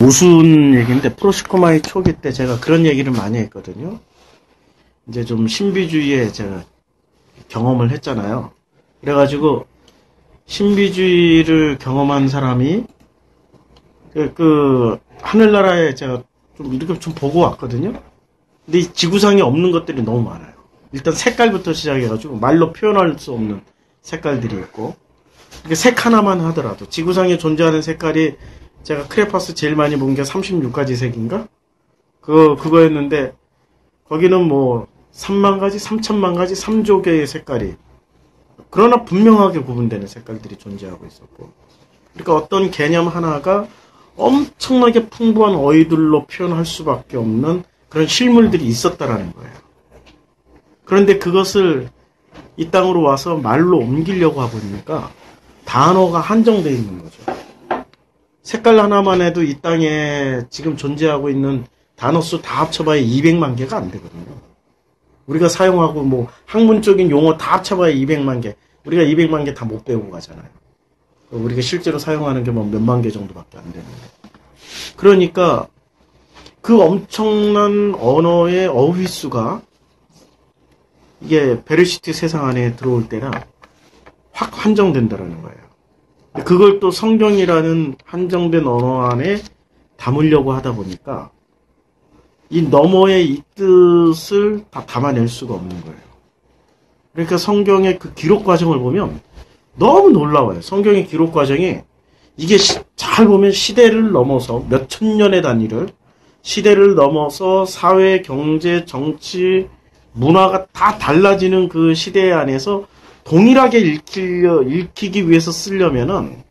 우스운 얘기인데 프로시코마의 초기 때 제가 그런 얘기를 많이 했거든요. 이제 좀 신비주의에 제가 경험을 했잖아요. 그래가지고 신비주의를 경험한 사람이 하늘나라에 제가 좀 이렇게 좀 보고 왔거든요. 근데 이 지구상에 없는 것들이 너무 많아요. 일단 색깔부터 시작해가지고 말로 표현할 수 없는 색깔들이 있고, 색 하나만 하더라도 지구상에 존재하는 색깔이 제가 크레파스 제일 많이 본 게 36가지 색인가? 그거였는데, 거기는 뭐 3만 가지, 3천만 가지, 3조 개의 색깔이, 그러나 분명하게 구분되는 색깔들이 존재하고 있었고, 그러니까 어떤 개념 하나가 엄청나게 풍부한 어휘들로 표현할 수밖에 없는 그런 실물들이 있었다라는 거예요. 그런데 그것을 이 땅으로 와서 말로 옮기려고 하고 있으니까 단어가 한정되어 있는 거죠. 색깔 하나만 해도 이 땅에 지금 존재하고 있는 단어 수 다 합쳐봐야 200만 개가 안 되거든요. 우리가 사용하고 뭐 학문적인 용어 다 합쳐봐야 200만 개. 우리가 200만 개 다 못 배우고 가잖아요. 우리가 실제로 사용하는 게 뭐 몇만 개 정도밖에 안 되는데. 그러니까 그 엄청난 언어의 어휘수가 이게 베르시트 세상 안에 들어올 때는 확 한정된다라는 거예요. 그걸 또 성경이라는 한정된 언어 안에 담으려고 하다 보니까 이 너머의 이 뜻을 다 담아낼 수가 없는 거예요. 그러니까 성경의 그 기록 과정을 보면 너무 놀라워요. 성경의 기록 과정이 이게 잘 보면 시대를 넘어서 몇 천 년의 단위를 시대를 넘어서 사회, 경제, 정치, 문화가 다 달라지는 그 시대 안에서 동일하게 읽히기 위해서 쓰려면은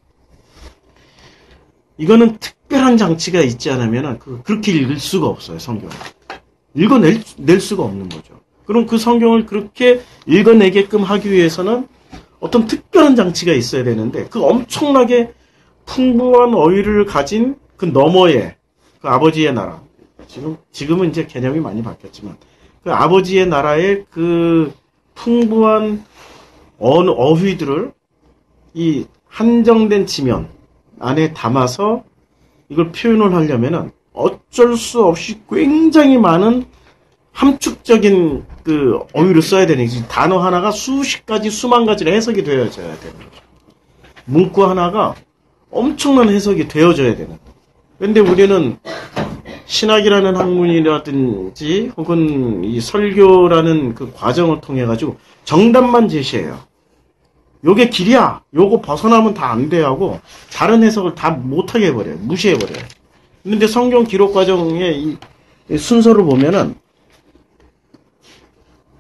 이거는 특별한 장치가 있지 않으면은 그렇게 읽을 수가 없어요. 성경을 읽어낼 수가 없는 거죠. 그럼 그 성경을 그렇게 읽어내게끔 하기 위해서는 어떤 특별한 장치가 있어야 되는데 그 엄청나게 풍부한 어휘를 가진 그 너머의 그 아버지의 나라, 지금은 이제 개념이 많이 바뀌었지만 그 아버지의 나라의 그 풍부한 어휘들을 이 한정된 지면 안에 담아서 이걸 표현을 하려면은 어쩔 수 없이 굉장히 많은 함축적인 그 어휘를 써야 되는 거지. 단어 하나가 수십 가지, 수만 가지로 해석이 되어져야 되는 거죠. 문구 하나가 엄청난 해석이 되어져야 되는 거예요. 근데 우리는 신학이라는 학문이라든지 혹은 이 설교라는 그 과정을 통해 가지고 정답만 제시해요. 요게 길이야. 요거 벗어나면 다 안 돼 하고 다른 해석을 다 못하게 해버려요. 무시해버려요. 근데 성경 기록 과정의 이 순서를 보면은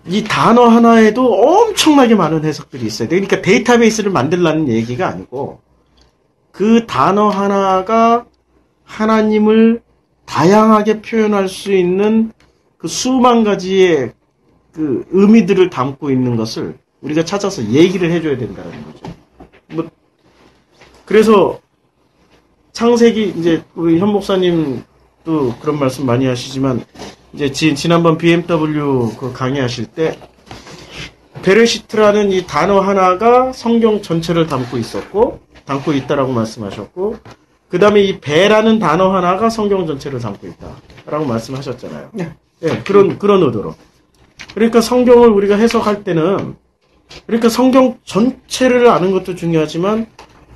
이 단어 하나에도 엄청나게 많은 해석들이 있어요. 그러니까 데이터베이스를 만들라는 얘기가 아니고 그 단어 하나가 하나님을 다양하게 표현할 수 있는 그 수만 가지의 그 의미들을 담고 있는 것을 우리가 찾아서 얘기를 해줘야 된다는 거죠. 뭐 그래서 창세기 이제 우리 현 목사님도 그런 말씀 많이 하시지만 이제 지난번 BMW 그 강의하실 때 베르시트라는 이 단어 하나가 성경 전체를 담고 있다라고 말씀하셨고 그 다음에 이 배라는 단어 하나가 성경 전체를 담고 있다라고 말씀하셨잖아요. 네. 네, 그런 의도로. 그러니까 성경을 우리가 해석할 때는 그러니까 성경 전체를 아는 것도 중요하지만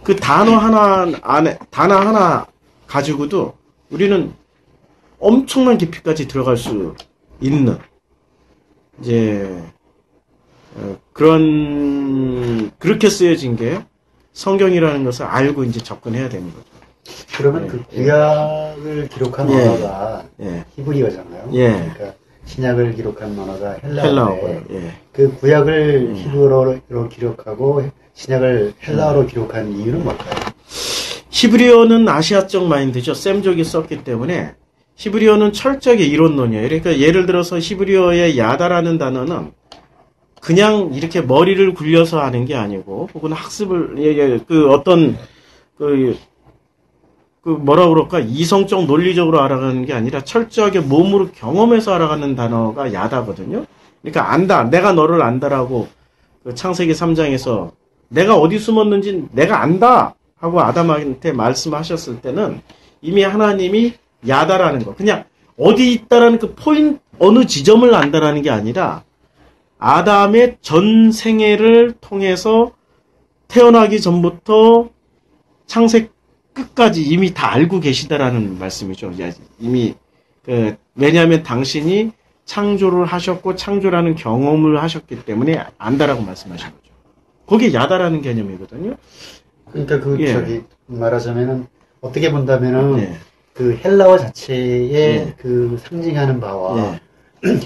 그 단어 하나 가지고도 우리는 엄청난 깊이까지 들어갈 수 있는 이제 그렇게 쓰여진 게 성경이라는 것을 알고 이제 접근해야 되는 거죠. 그러면 그 구약을 기록한 언어가 히브리어잖아요. 그러니까 신약을 기록한 언어가 헬라어인데 그 구약을 히브리어로 기록하고 신약을 헬라어로 기록한 이유는 뭘까요? 히브리어는 아시아적 마인드죠. 셈족이 썼기 때문에 히브리어는 철저하게 이론론이에요. 그러니까 예를 들어서 히브리어의 야다라는 단어는 그냥 이렇게 머리를 굴려서 하는 게 아니고 혹은 학습을 뭐라 그럴까 이성적 논리적으로 알아가는 게 아니라 철저하게 몸으로 경험해서 알아가는 단어가 야다거든요. 그러니까 안다, 내가 너를 안다라고 그 창세기 3장에서 내가 어디 숨었는지 내가 안다 하고 아담한테 말씀하셨을 때는 이미 하나님이 야다라는 거. 그냥 어디 있다라는 그 포인트, 어느 지점을 안다라는 게 아니라 아담의 전 생애를 통해서 태어나기 전부터 창세 끝까지 이미 다 알고 계시다라는 말씀이죠. 이미 왜냐하면 당신이 창조를 하셨고 창조라는 경험을 하셨기 때문에 안다라고 말씀하신 거죠. 그게 야다라는 개념이거든요. 그러니까 저기 말하자면은 어떻게 본다면은 그 헬라어 자체의 그 상징하는 바와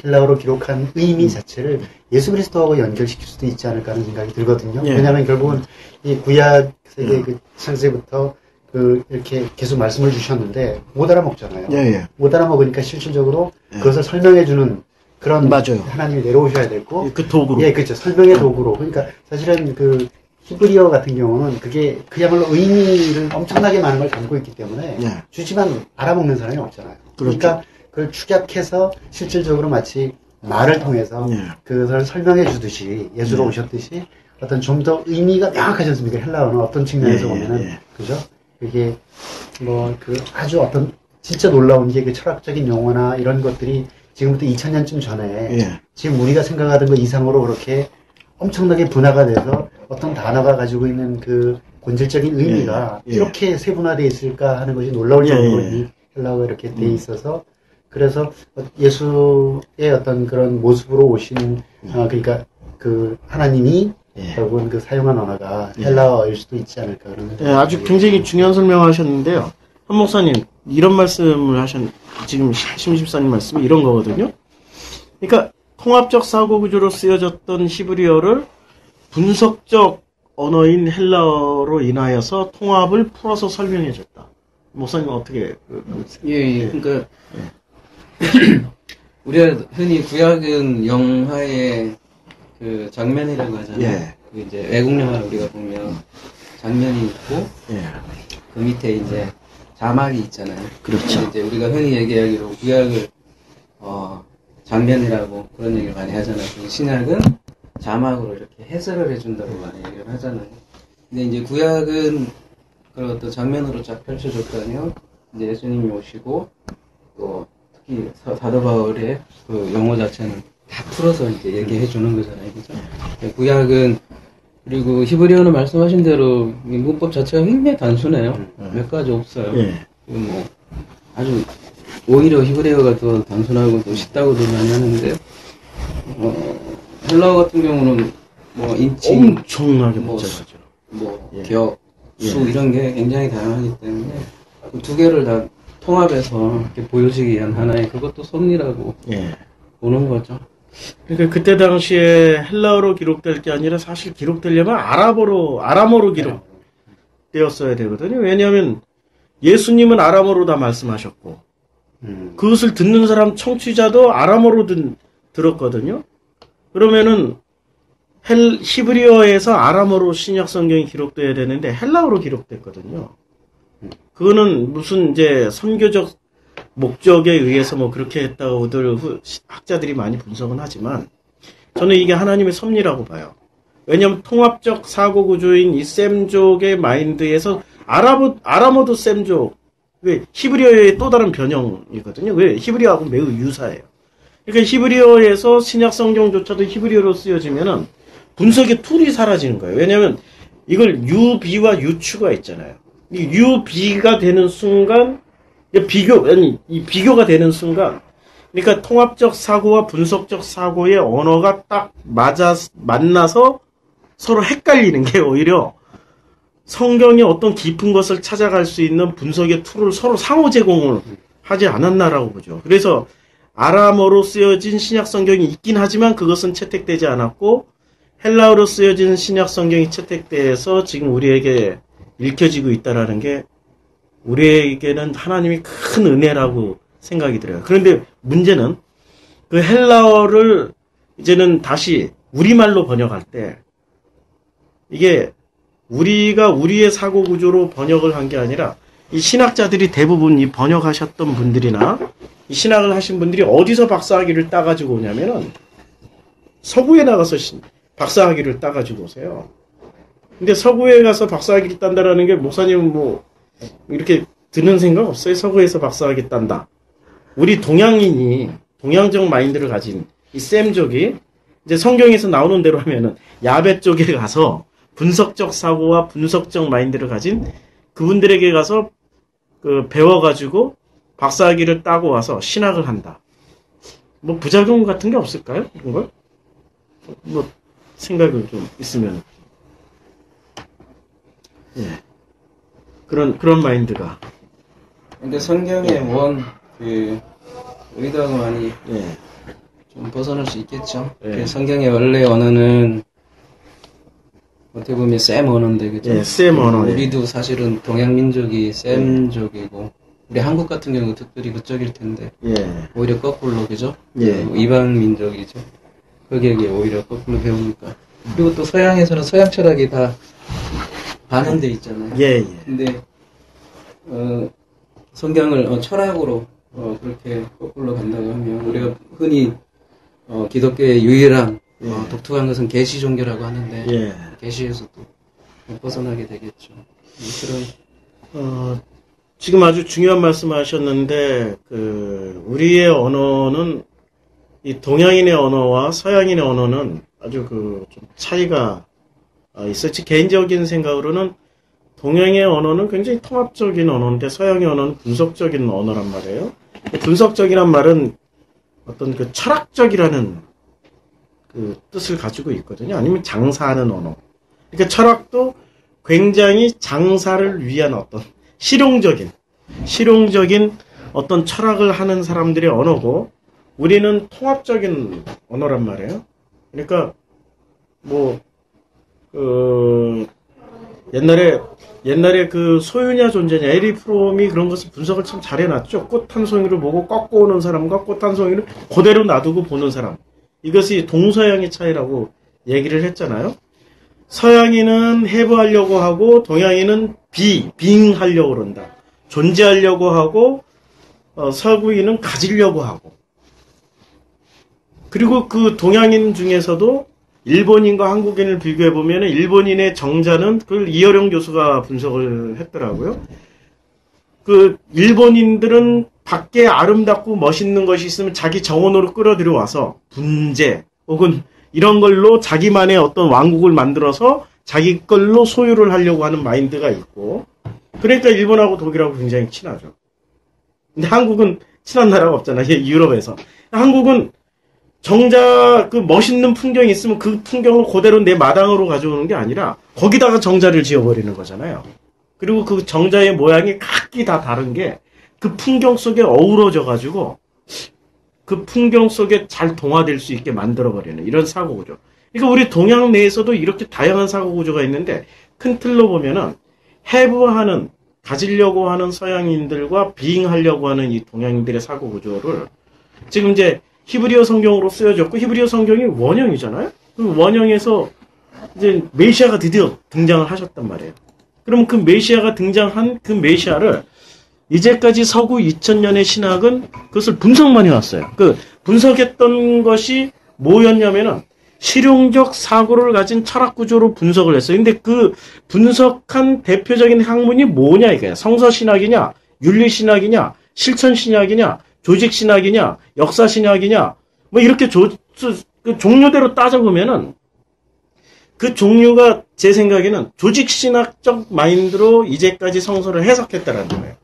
헬라어로 기록한 의미 자체를 예수 그리스도하고 연결시킬 수도 있지 않을까 하는 생각이 들거든요. 왜냐하면 결국은 이 구약 세계 그 창세부터 이렇게 계속 말씀을 주셨는데 못 알아먹잖아요. 못 알아먹으니까 실질적으로 그것을 설명해주는 그런 맞아요. 하나님이 내려오셔야 되고 그 도구로. 그렇죠. 설명의 도구로. 그러니까 사실은 그 히브리어 같은 경우는 그게 그야말로 의미를 엄청나게 많은 걸 담고 있기 때문에 주지만 알아먹는 사람이 없잖아요. 그렇죠. 그러니까 그걸 축약해서 실질적으로 마치 말을 통해서 그것을 설명해 주듯이 예수로 오셨듯이 어떤 좀 더 의미가 명확하지 않습니까? 헬라어는 어떤 측면에서 보면은 그죠? 그게 뭐 아주 어떤 진짜 놀라운 게 그 철학적인 용어나 이런 것들이 지금부터 2000년쯤 전에 지금 우리가 생각하던 것 이상으로 그렇게 엄청나게 분화가 돼서 어떤 단어가 가지고 있는 그 본질적인 의미가 이렇게 세분화되어 있을까 하는 것이 놀라울 정도로 이 헬라어가 이렇게 돼 있어서 그래서 예수의 어떤 그런 모습으로 오신 그러니까 그 하나님이 결국은 그 사용한 언어가 헬라어일 수도 있지 않을까 그런 아주 굉장히 중요한 설명하셨는데요. 한 목사님 이런 말씀을 지금 심집사님 말씀이 이런 거거든요. 그러니까 통합적 사고 구조로 쓰여졌던 히브리어를 분석적 언어인 헬라어로 인하여서 통합을 풀어서 설명해줬다. 목사님 어떻게? 그러니까 우리가 흔히 구약은 영화의 그 장면이라고 하잖아요. 그 이제 외국 영화를 우리가 보면 장면이 있고 그 밑에 이제 자막이 있잖아요. 그렇죠. 이제 우리가 흔히 얘기하기로 구약을 장면이라고 그런 얘기를 많이 하잖아요. 신약은 자막으로 이렇게 해설을 해준다고 많이 얘기를 하잖아요. 근데 이제 구약은 그런 어떤 장면으로 쫙 펼쳐줬다면 이제 예수님이 오시고 또 특히 사도 바울의 그 용어 자체는 다 풀어서 이제 얘기해 주는 거잖아요. 그죠? 구약은 그리고 히브리어는 말씀하신 대로 문법 자체가 굉장히 단순해요. 몇 가지 없어요. 뭐 아주 오히려 히브리어가 더 단순하고 더 쉽다고도 많이 하는데 헬라어 같은 경우는 뭐 인칭 엄청나게 복잡하죠. 격, 수 이런 게 굉장히 다양하기 때문에 그 두 개를 다 통합해서 이렇게 보여지기 위한 하나의 그것도 섭리라고 보는 거죠. 그러니까 그때 당시에 헬라어로 기록될 게 아니라 사실 기록되려면 아람어로 기록되었어야 되거든요. 왜냐하면 예수님은 아람어로 다 말씀하셨고 그것을 듣는 사람 청취자도 아람어로 들었거든요. 그러면은 히브리어에서 아람어로 신약 성경이 기록돼야 되는데 헬라어로 기록됐거든요. 그거는 무슨 이제 선교적 목적에 의해서 뭐 그렇게 했다고들 학자들이 많이 분석은 하지만 저는 이게 하나님의 섭리라고 봐요. 왜냐하면 통합적 사고 구조인 이 셈족의 마인드에서 아람어도 셈족, 히브리어의 또 다른 변형이거든요. 왜 히브리어하고 매우 유사해요. 그러니까 히브리어에서 신약 성경조차도 히브리어로 쓰여지면은 분석의 툴이 사라지는 거예요. 왜냐하면 이걸 UB와 U추가 있잖아요. 이 UB가 되는 순간 이 비교가 되는 순간, 그러니까 통합적 사고와 분석적 사고의 언어가 딱 만나서 서로 헷갈리는 게 오히려 성경의 어떤 깊은 것을 찾아갈 수 있는 분석의 툴을 서로 상호 제공을 하지 않았나라고 보죠. 그래서 아람어로 쓰여진 신약 성경이 있긴 하지만 그것은 채택되지 않았고 헬라어로 쓰여진 신약 성경이 채택돼서 지금 우리에게 읽혀지고 있다라는 게 우리에게는 하나님이 큰 은혜라고 생각이 들어요. 그런데 문제는 그 헬라어를 이제는 다시 우리말로 번역할 때 이게 우리가 우리의 사고 구조로 번역을 한 게 아니라 이 신학자들이 대부분 이 번역하셨던 분들이나 이 신학을 하신 분들이 어디서 박사학위를 따가지고 오냐면은 서구에 나가서 박사학위를 따가지고 오세요. 근데 서구에 가서 박사학위를 딴다라는 게 목사님은 뭐 이렇게 드는 생각 없어요? 서구에서 박사학위 딴다. 우리 동양인이 동양적 마인드를 가진 이 셈족이 이제 성경에서 나오는 대로 하면은 야베 쪽에 가서 분석적 사고와 분석적 마인드를 가진 그분들에게 가서 그 배워가지고 박사학위를 따고 와서 신학을 한다. 뭐 부작용 같은 게 없을까요? 이런 걸? 뭐 생각이 좀 있으면. 예. 그런 마인드가. 근데 성경의 그 의도하고 많이 예. 좀 벗어날 수 있겠죠. 예. 그 성경의 원래 언어는 어떻게 보면 셈 언어인데, 그죠? 예, 셈 언어. 우리도 사실은 동양 민족이 셈족이고, 우리 한국 같은 경우 특별히 그쪽일 텐데, 예. 오히려 거꾸로, 그죠? 예. 이방 민족이죠. 거기에 오히려 거꾸로 배우니까. 그리고 또 서양에서는 서양 철학이 다 반영돼 있잖아요. 예, 예. 근데 성경을 철학으로 그렇게 거꾸로 간다고 하면 우리가 흔히 기독교의 유일한 독특한 것은 계시 종교라고 하는데 예. 계시에서도 벗어나게 되겠죠. 그런 지금 아주 중요한 말씀하셨는데 우리의 언어는 이 동양인의 언어와 서양인의 언어는 아주 좀 차이가 있었지. 개인적인 생각으로는 동양의 언어는 굉장히 통합적인 언어인데 서양의 언어는 분석적인 언어란 말이에요. 분석적이란 말은 어떤 그 철학적이라는 그 뜻을 가지고 있거든요. 아니면 장사하는 언어. 그러니까 철학도 굉장히 장사를 위한 어떤 실용적인 어떤 철학을 하는 사람들의 언어고 우리는 통합적인 언어란 말이에요. 그러니까 옛날에 그 소유냐 존재냐 에리 프롬이 그런 것을 분석을 참 잘해놨죠. 꽃 한 송이를 보고 꺾고 오는 사람과 꽃 한 송이를 그대로 놔두고 보는 사람. 이것이 동서양의 차이라고 얘기를 했잖아요. 서양인은 해부하려고 하고 동양인은 빙하려고 그런다. 존재하려고 하고 서구인은 가지려고 하고. 그리고 그 동양인 중에서도 일본인과 한국인을 비교해보면 일본인의 정자는 그걸 이어령 교수가 분석을 했더라고요. 그 일본인들은 밖에 아름답고 멋있는 것이 있으면 자기 정원으로 끌어들여와서 분재 혹은 이런 걸로 자기만의 어떤 왕국을 만들어서 자기 걸로 소유를 하려고 하는 마인드가 있고 그러니까 일본하고 독일하고 굉장히 친하죠. 근데 한국은 친한 나라가 없잖아요. 유럽에서. 한국은 정자 그 멋있는 풍경이 있으면 그 풍경을 그대로 내 마당으로 가져오는 게 아니라 거기다가 정자를 지어버리는 거잖아요. 그리고 그 정자의 모양이 각기 다 다른 게 그 풍경 속에 어우러져 가지고 그 풍경 속에 잘 동화될 수 있게 만들어버리는 이런 사고구조. 그러니까 우리 동양 내에서도 이렇게 다양한 사고구조가 있는데 큰 틀로 보면은 해부하는 가지려고 하는 서양인들과 비잉하려고 하는 이 동양인들의 사고구조를 지금 이제 히브리어 성경으로 쓰여졌고 히브리어 성경이 원형이잖아요. 그럼 원형에서 이제 메시아가 드디어 등장을 하셨단 말이에요. 그러면 그 메시아가 등장한 그 메시아를 이제까지 서구 2000년의 신학은 그것을 분석만 해왔어요. 그 분석했던 것이 뭐였냐면은 실용적 사고를 가진 철학 구조로 분석을 했어요. 근데 그 분석한 대표적인 학문이 뭐냐 이거야. 성서 신학이냐, 윤리 신학이냐, 실천 신학이냐, 조직 신학이냐, 역사 신학이냐, 뭐 이렇게 그 종류대로 따져보면은 그 종류가 제 생각에는 조직 신학적 마인드로 이제까지 성서를 해석했다라는 거예요.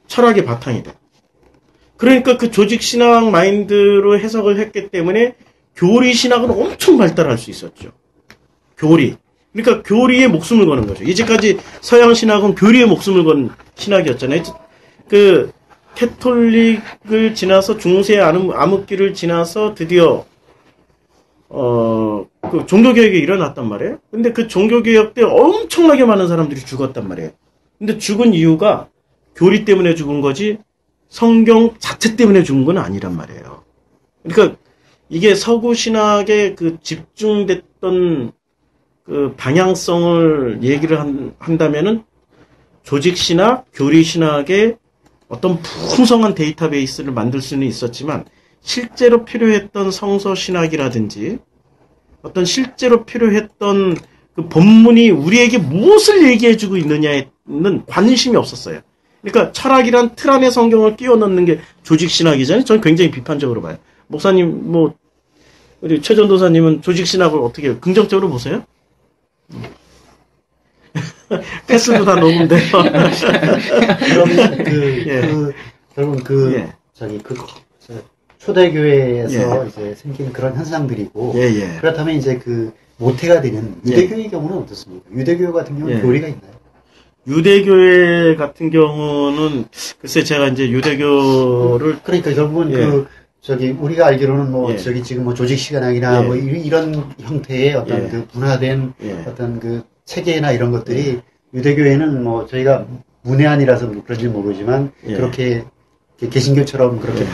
철학의 바탕이 돼. 그러니까 그 조직 신학 마인드로 해석을 했기 때문에 교리 신학은 엄청 발달할 수 있었죠. 교리. 그러니까 교리에 목숨을 거는 거죠. 이제까지 서양 신학은 교리에 목숨을 건 신학이었잖아요. 그 캐톨릭을 지나서 중세 암흑기를 지나서 드디어 그 종교개혁이 일어났단 말이에요. 근데 그 종교개혁 때 엄청나게 많은 사람들이 죽었단 말이에요. 근데 죽은 이유가 교리 때문에 죽은 거지 성경 자체 때문에 죽은 건 아니란 말이에요. 그러니까 이게 서구 신학에 그 집중됐던 그 방향성을 얘기를 한다면은 조직 신학, 교리 신학의 어떤 풍성한 데이터베이스를 만들 수는 있었지만 실제로 필요했던 성서 신학이라든지 어떤 실제로 필요했던 그 본문이 우리에게 무엇을 얘기해주고 있느냐에는 관심이 없었어요. 그러니까 철학이란 틀 안에 성경을 끼워 넣는 게 조직신학이잖아요. 저는 굉장히 비판적으로 봐요. 목사님, 뭐, 우리 최 전도사님은 조직신학을 어떻게 긍정적으로 보세요? 패스도 다 녹음돼요. 그러면 예. 결국은 예. 초대교회에서 예. 이제 생긴 그런 현상들이고, 예, 예. 그렇다면 이제 그 모태가 되는 유대교의 경우는 어떻습니까? 유대교 같은 경우는 예. 교리가 있나요? 유대교회 같은 경우는, 글쎄 제가 이제 유대교를, 그러니까 결국은 예. 우리가 알기로는 뭐, 예. 지금 뭐 조직시간학이나 예. 뭐 이런 형태의 어떤 예. 그 분화된 예. 어떤 그 체계나 이런 것들이 유대교회는 뭐 저희가 문외한이라서 그런지 모르지만 예. 그렇게 개신교처럼 그렇게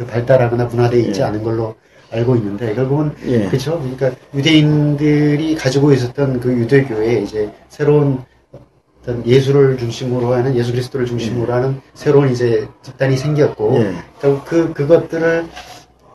발달하거나 분화되어 있지 예. 않은 걸로 알고 있는데 결국은 예. 그렇죠. 그러니까 유대인들이 가지고 있었던 그 유대교에 이제 새로운 어떤 예수를 중심으로 하는 예수 그리스도를 중심으로 하는 새로운 이제 집단이 생겼고 예. 결국 그것들을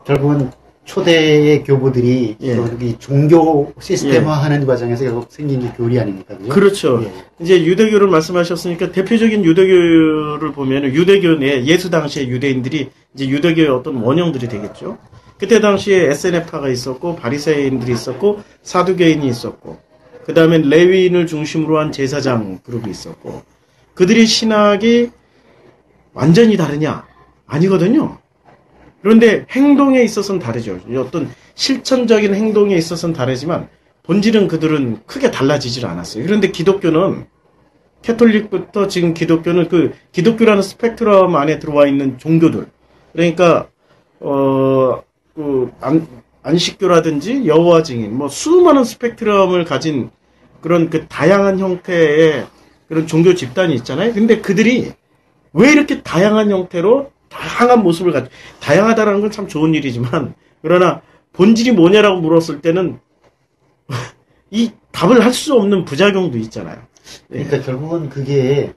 결국은 초대의 교부들이 예. 이 종교 시스템화하는 과정에서 결국 생긴 게 교리 아닙니까? 그죠? 그렇죠. 예. 이제 유대교를 말씀하셨으니까 대표적인 유대교를 보면은 유대교 내 예수 당시의 유대인들이 이제 유대교의 어떤 원형들이 되겠죠. 그때 당시에 SNF파가 있었고 바리새인들이 있었고 사두개인이 있었고 그 다음에 레위인을 중심으로 한 제사장 그룹이 있었고 그들의 신학이 완전히 다르냐? 아니거든요. 그런데 행동에 있어서는 다르죠. 어떤 실천적인 행동에 있어서는 다르지만 본질은 그들은 크게 달라지질 않았어요. 그런데 기독교는 캐톨릭부터 지금 기독교는 그 기독교라는 스펙트럼 안에 들어와 있는 종교들 그러니까 안식교라든지 여호와 증인 뭐 수많은 스펙트럼을 가진 그런 그 다양한 형태의 그런 종교 집단이 있잖아요. 근데 그들이 왜 이렇게 다양한 형태로 다양한 모습을 가지고 다양하다라는 건 참 좋은 일이지만 그러나 본질이 뭐냐라고 물었을 때는 이 답을 할 수 없는 부작용도 있잖아요. 그러니까 결국은 그게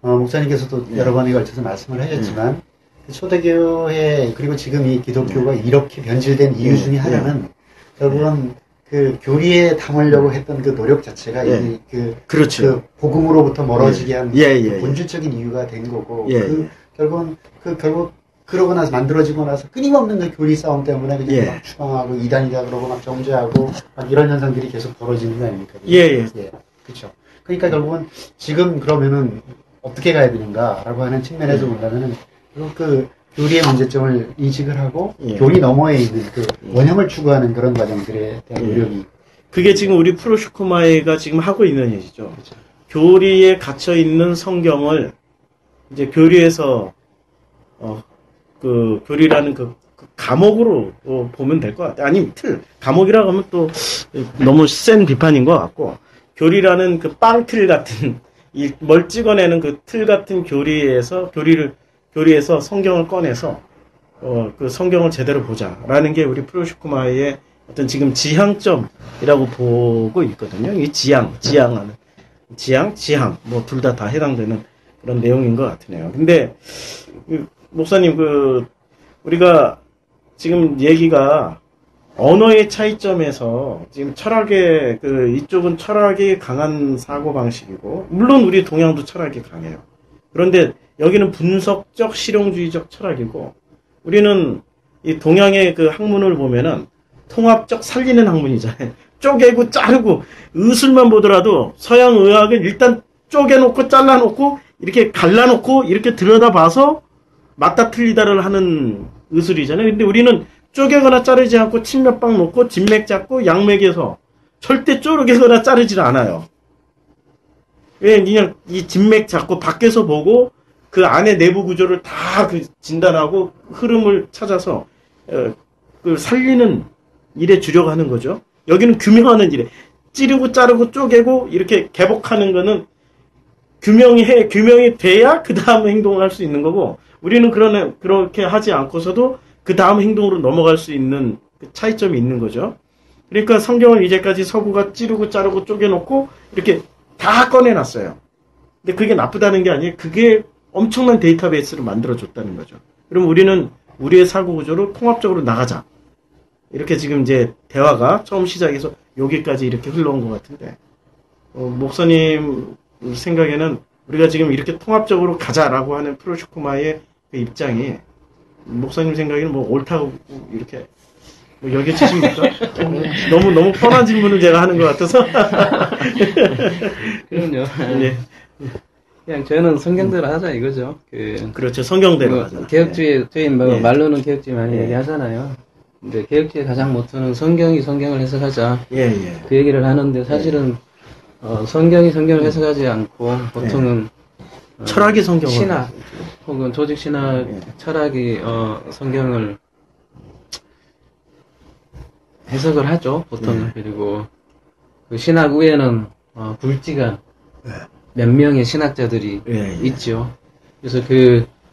목사님께서도 여러 번에 걸쳐서 말씀을 하셨지만 초대교회 그리고 지금 이 기독교가 이렇게 변질된 이유 중에 하나는 결국은 그 교리에 담으려고 했던 그 노력 자체가 그렇죠. 그 복음으로부터 멀어지게 한 그 본질적인 이유가 된 거고 결국 그러고 나서 만들어지고 나서 끊임없는 그 교리 싸움 때문에 그냥 막 추방하고 이단이다 그러고 막 정죄하고 막 이런 현상들이 계속 벌어지는 거 아닙니까? 그렇죠. 그러니까 결국은 지금 그러면은 어떻게 가야 되는가라고 하는 측면에서 본다면은 그 교리의 문제점을 인식을 하고 교리 너머에 있는 그 원형을 추구하는 그런 과정들에 대한 노력이 그게 지금 우리 프로슈코마이가 지금 하고 있는 얘기죠. 그렇죠. 교리에 갇혀 있는 성경을 이제 교리에서 그 교리라는 그 감옥으로 보면 될 것 같아요. 아니 감옥이라고 하면 또 너무 센 비판인 것 같고 교리라는 그 빵틀 같은 이 뭘 찍어내는 그 틀 같은 교리에서 성경을 꺼내서 그 성경을 제대로 보자라는 게 우리 프로슈쿠마의 어떤 지금 지향점이라고 보고 있거든요. 이 지향하는 지향 뭐 둘 다 해당되는 그런 내용인 것 같으네요. 근데 목사님 우리가 지금 얘기가 언어의 차이점에서 지금 철학의 이쪽은 철학이 강한 사고 방식이고 물론 우리 동양도 철학이 강해요. 그런데 여기는 분석적 실용주의적 철학이고 우리는 이 동양의 그 학문을 보면은 통합적 살리는 학문이잖아요. 쪼개고 자르고 의술만 보더라도 서양 의학은 일단 쪼개놓고 잘라놓고 이렇게 갈라놓고 이렇게 들여다봐서 맞다 틀리다를 하는 의술이잖아요. 근데 우리는 쪼개거나 자르지 않고 침 몇 방 놓고 진맥 잡고 양맥에서 절대 쪼개거나 자르질 않아요. 왜 그냥 이 진맥 잡고 밖에서 보고 그 안에 내부 구조를 다 진단하고 흐름을 찾아서 그 살리는 일에 주려고 하는 거죠. 여기는 규명하는 일에 찌르고 자르고 쪼개고 이렇게 개복하는 거는 규명이 돼야 그 다음 행동을 할 수 있는 거고 우리는 그렇게 하지 않고서도 그 다음 행동으로 넘어갈 수 있는 그 차이점이 있는 거죠. 그러니까 성경을 이제까지 서구가 찌르고 자르고 쪼개놓고 이렇게 다 꺼내놨어요. 근데 그게 나쁘다는 게 아니에요. 그게 엄청난 데이터베이스를 만들어줬다는 거죠. 그럼 우리는 우리의 사고 구조로 통합적으로 나가자. 이렇게 지금 이제 대화가 처음 시작해서 여기까지 이렇게 흘러온 것 같은데 목사님 생각에는 우리가 지금 이렇게 통합적으로 가자라고 하는 프로슈크마의 그 입장이 목사님 생각에는 뭐 옳다고 이렇게 뭐 여겨지십니까? 너무 뻔한 질문을 제가 하는 것 같아서. 그럼요. 네. 그냥 저는 성경대로 하자 이거죠. 그렇죠. 성경대로 하자. 개혁주의, 저희 네. 말로는 개혁주의 많이 네. 얘기하잖아요. 근데 개혁주의 가장 모토는 성경이 성경을 해석하자. 예, 예. 그 얘기를 하는데 사실은 성경이 성경을 해석하지 않고 보통은 철학이 성경을 신학 혹은 조직 신학 예. 철학이 성경을 해석을 하죠 보통은. 그리고 그 신학 위에는 굵직한 몇 명의 신학자들이 있죠. 그래서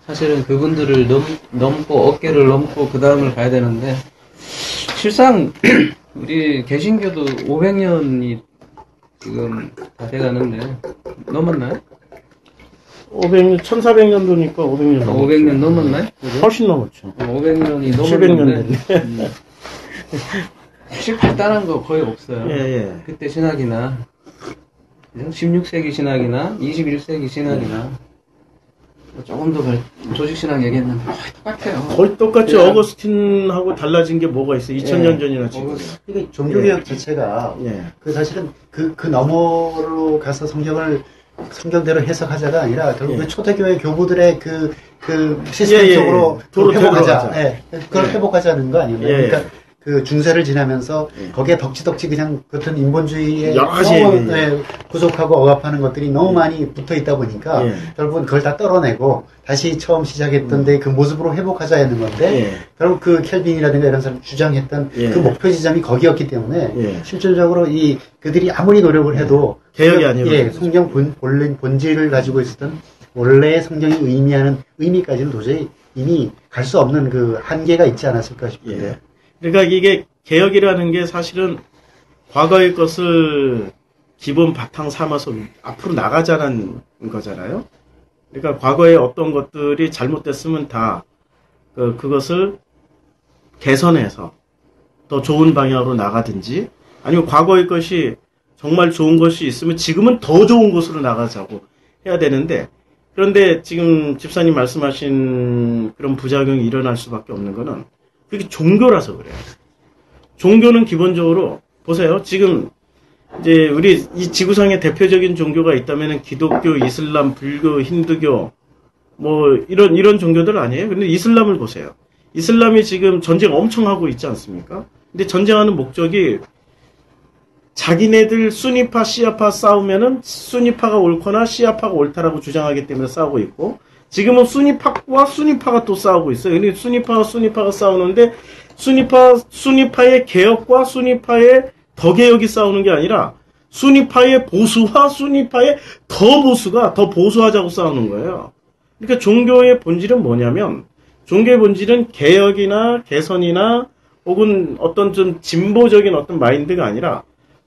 사실은 그분들을 넘고 어깨를 넘고 그 다음을 가야 되는데 실상 우리 개신교도 500년이 지금 다 돼가는데 넘었나요? 500년, 1400년도니까 500년 넘었죠. 500년 넘었나요? 그죠? 훨씬 넘었죠. 500년이 700년 넘었는데 됐네. 발달한 거 거의 없어요. 예, 예. 그때 신학이나 16세기 신학이나 21세기 신학이나 조금 더 조직 신학 얘기했는데 거의 똑같아요. 거의 똑같죠. 그냥- 어거스틴하고 달라진 게 뭐가 있어? 2000년 전이나 지금. 그러니까 종교개혁 자체가 예. 그 사실은 그 너머로 가서 성경대로 해석하자가 아니라 결국 예. 그 초대교회 교부들의 그 시스템 예, 예. 속으로 도로 회복하자. 되돌아가자. 예. 그걸 예. 회복하자는 거 아니에요? 예, 예. 그러니까 그 중세를 지나면서 예. 거기에 덕지덕지 그냥 같은 인본주의에 여러 가지 너무 예. 구속하고 억압하는 것들이 너무 많이 붙어 있다 보니까 예. 결국은 그걸 다 떨어내고 다시 처음 시작했던 데 그 모습으로 회복하자 하는 건데 예. 결국 그 켈빈이라든가 이런 사람 주장했던 예. 그 목표 지점이 거기였기 때문에 예. 실질적으로 그들이 아무리 노력을 해도 개혁이 아니에요. 예, 성경 본질을 가지고 있었던 원래의 성경이 의미하는 의미까지는 도저히 이미 갈 수 없는 그 한계가 있지 않았을까 싶은데. 예. 그러니까 이게 개혁이라는 게 사실은 과거의 것을 기본 바탕 삼아서 앞으로 나가자는 거잖아요. 그러니까 과거에 어떤 것들이 잘못됐으면 다 그것을 개선해서 더 좋은 방향으로 나가든지 아니면 과거의 것이 정말 좋은 것이 있으면 지금은 더 좋은 곳으로 나가자고 해야 되는데 그런데 지금 집사님 말씀하신 그런 부작용이 일어날 수밖에 없는 거는 그게 종교라서 그래요. 종교는 기본적으로 보세요. 지금 이제 우리 이 지구상에 대표적인 종교가 있다면은 기독교, 이슬람, 불교, 힌두교 뭐 이런 종교들 아니에요. 근데 이슬람을 보세요. 이슬람이 지금 전쟁 엄청 하고 있지 않습니까? 근데 전쟁하는 목적이 자기네들 수니파, 시아파 싸우면은 수니파가 옳거나 시아파가 옳다라고 주장하기 때문에 싸우고 있고 지금은 수니파와 수니파가 또 싸우고 있어요. 근데 수니파와 수니파가 싸우는데 수니파의 개혁과 수니파의 더 개혁이 싸우는 게 아니라 수니파의 보수와 수니파의 더 보수가 더 보수하자고 싸우는 거예요. 그러니까 종교의 본질은 뭐냐면 종교의 본질은 개혁이나 개선이나 혹은 어떤 좀 진보적인 어떤 마인드가 아니라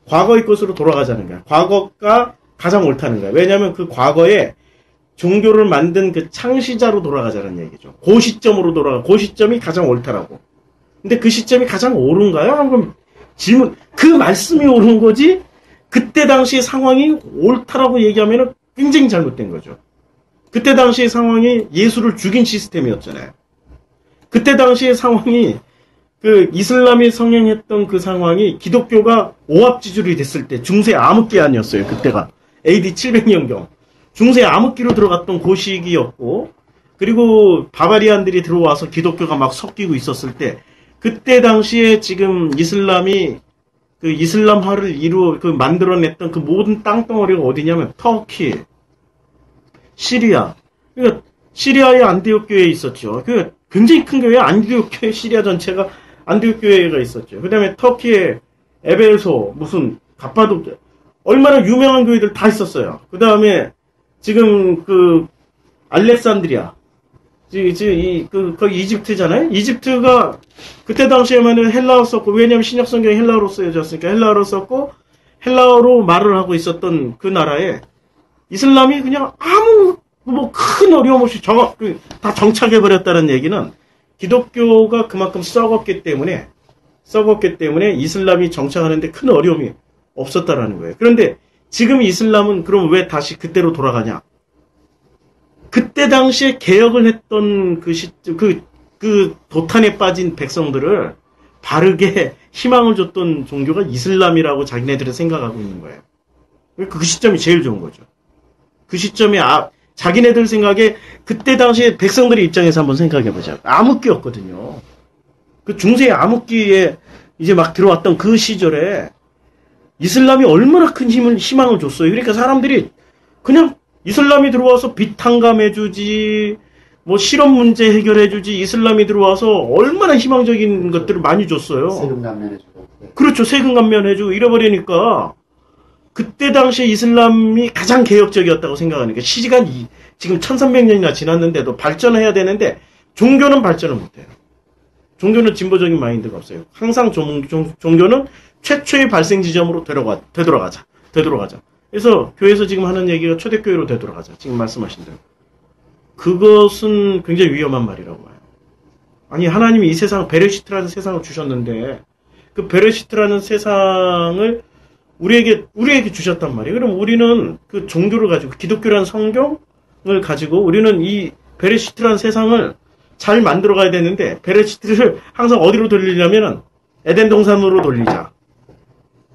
과거의 것으로 돌아가자는 거야. 과거가 가장 옳다는 거야. 왜냐하면 그 과거에 종교를 만든 그 창시자로 돌아가자는 얘기죠. 그 시점으로 그 시점이 가장 옳다라고. 근데 그 시점이 가장 옳은가요? 그럼 그 말씀이 옳은 거지, 그때 당시의 상황이 옳다라고 얘기하면 굉장히 잘못된 거죠. 그때 당시의 상황이 예수를 죽인 시스템이었잖아요. 그때 당시의 상황이 그 이슬람이 성행했던 그 상황이 기독교가 오합지졸이 됐을 때 중세 암흑기아니었어요. 그때가 AD 700년경 중세 암흑기로 들어갔던 그 시기였고, 그리고 바바리안들이 들어와서 기독교가 막 섞이고 있었을 때 그때 당시에 지금 이슬람이 그 이슬람화를 만들어냈던 그 모든 땅덩어리가 어디냐면 터키, 시리아. 그러니까 시리아의 안디옥 교회에 있었죠. 그 굉장히 큰 교회, 안디옥 교회, 시리아 전체가 안디옥 교회가 있었죠. 그 다음에 터키의 에베소, 무슨 갑바도키아, 얼마나 유명한 교회들 다 있었어요. 그 다음에 지금 그 알렉산드리아, 거기 이집트잖아요. 이집트가 그때 당시에만은 헬라어 썼고, 왜냐면 신약 성경이 헬라어로 쓰여졌으니까 헬라어로 썼고, 헬라어로 말을 하고 있었던 그 나라에 이슬람이 그냥 아무 큰 어려움 없이 다 정착해버렸다는 얘기는 기독교가 그만큼 썩었기 때문에 이슬람이 정착하는데 큰 어려움이 없었다라는 거예요. 그런데 지금 이슬람은 그럼 왜 다시 그때로 돌아가냐? 그때 당시에 개혁을 했던 그 도탄에 빠진 백성들을 바르게 희망을 줬던 종교가 이슬람이라고 자기네들은 생각하고 있는 거예요. 그 시점이 제일 좋은 거죠. 그 시점에 자기네들 생각에 그때 당시에 백성들의 입장에서 한번 생각해보자. 암흑기였거든요. 그 중세의 암흑기에 이제 막 들어왔던 그 시절에 이슬람이 얼마나 큰 희망을 줬어요. 그러니까 사람들이 그냥 이슬람이 들어와서 빚 탕감해주지, 뭐 실업 문제 해결해주지, 이슬람이 들어와서 얼마나 희망적인 것들을 많이 줬어요. 세금 감면해주고. 그렇죠. 세금 감면해주고 이래버리니까 그때 당시에 이슬람이 가장 개혁적이었다고 생각하니까 시간이 지금 1300년이나 지났는데도 발전해야 되는데 종교는 발전을 못해요. 종교는 진보적인 마인드가 없어요. 항상 종교는 최초의 발생 지점으로 되돌아가자. 그래서 교회에서 지금 하는 얘기가 초대교회로 되돌아가자. 지금 말씀하신 대로. 그것은 굉장히 위험한 말이라고 봐요. 아니 하나님이 이 세상 베레시트라는 세상을 주셨는데 그 베레시트라는 세상을 우리에게 주셨단 말이에요. 그럼 우리는 그 종교를 가지고 기독교라는 성경을 가지고 우리는 이 베레시트라는 세상을 잘 만들어 가야 되는데 베레시트를 항상 어디로 돌리려면은 에덴 동산으로 돌리자.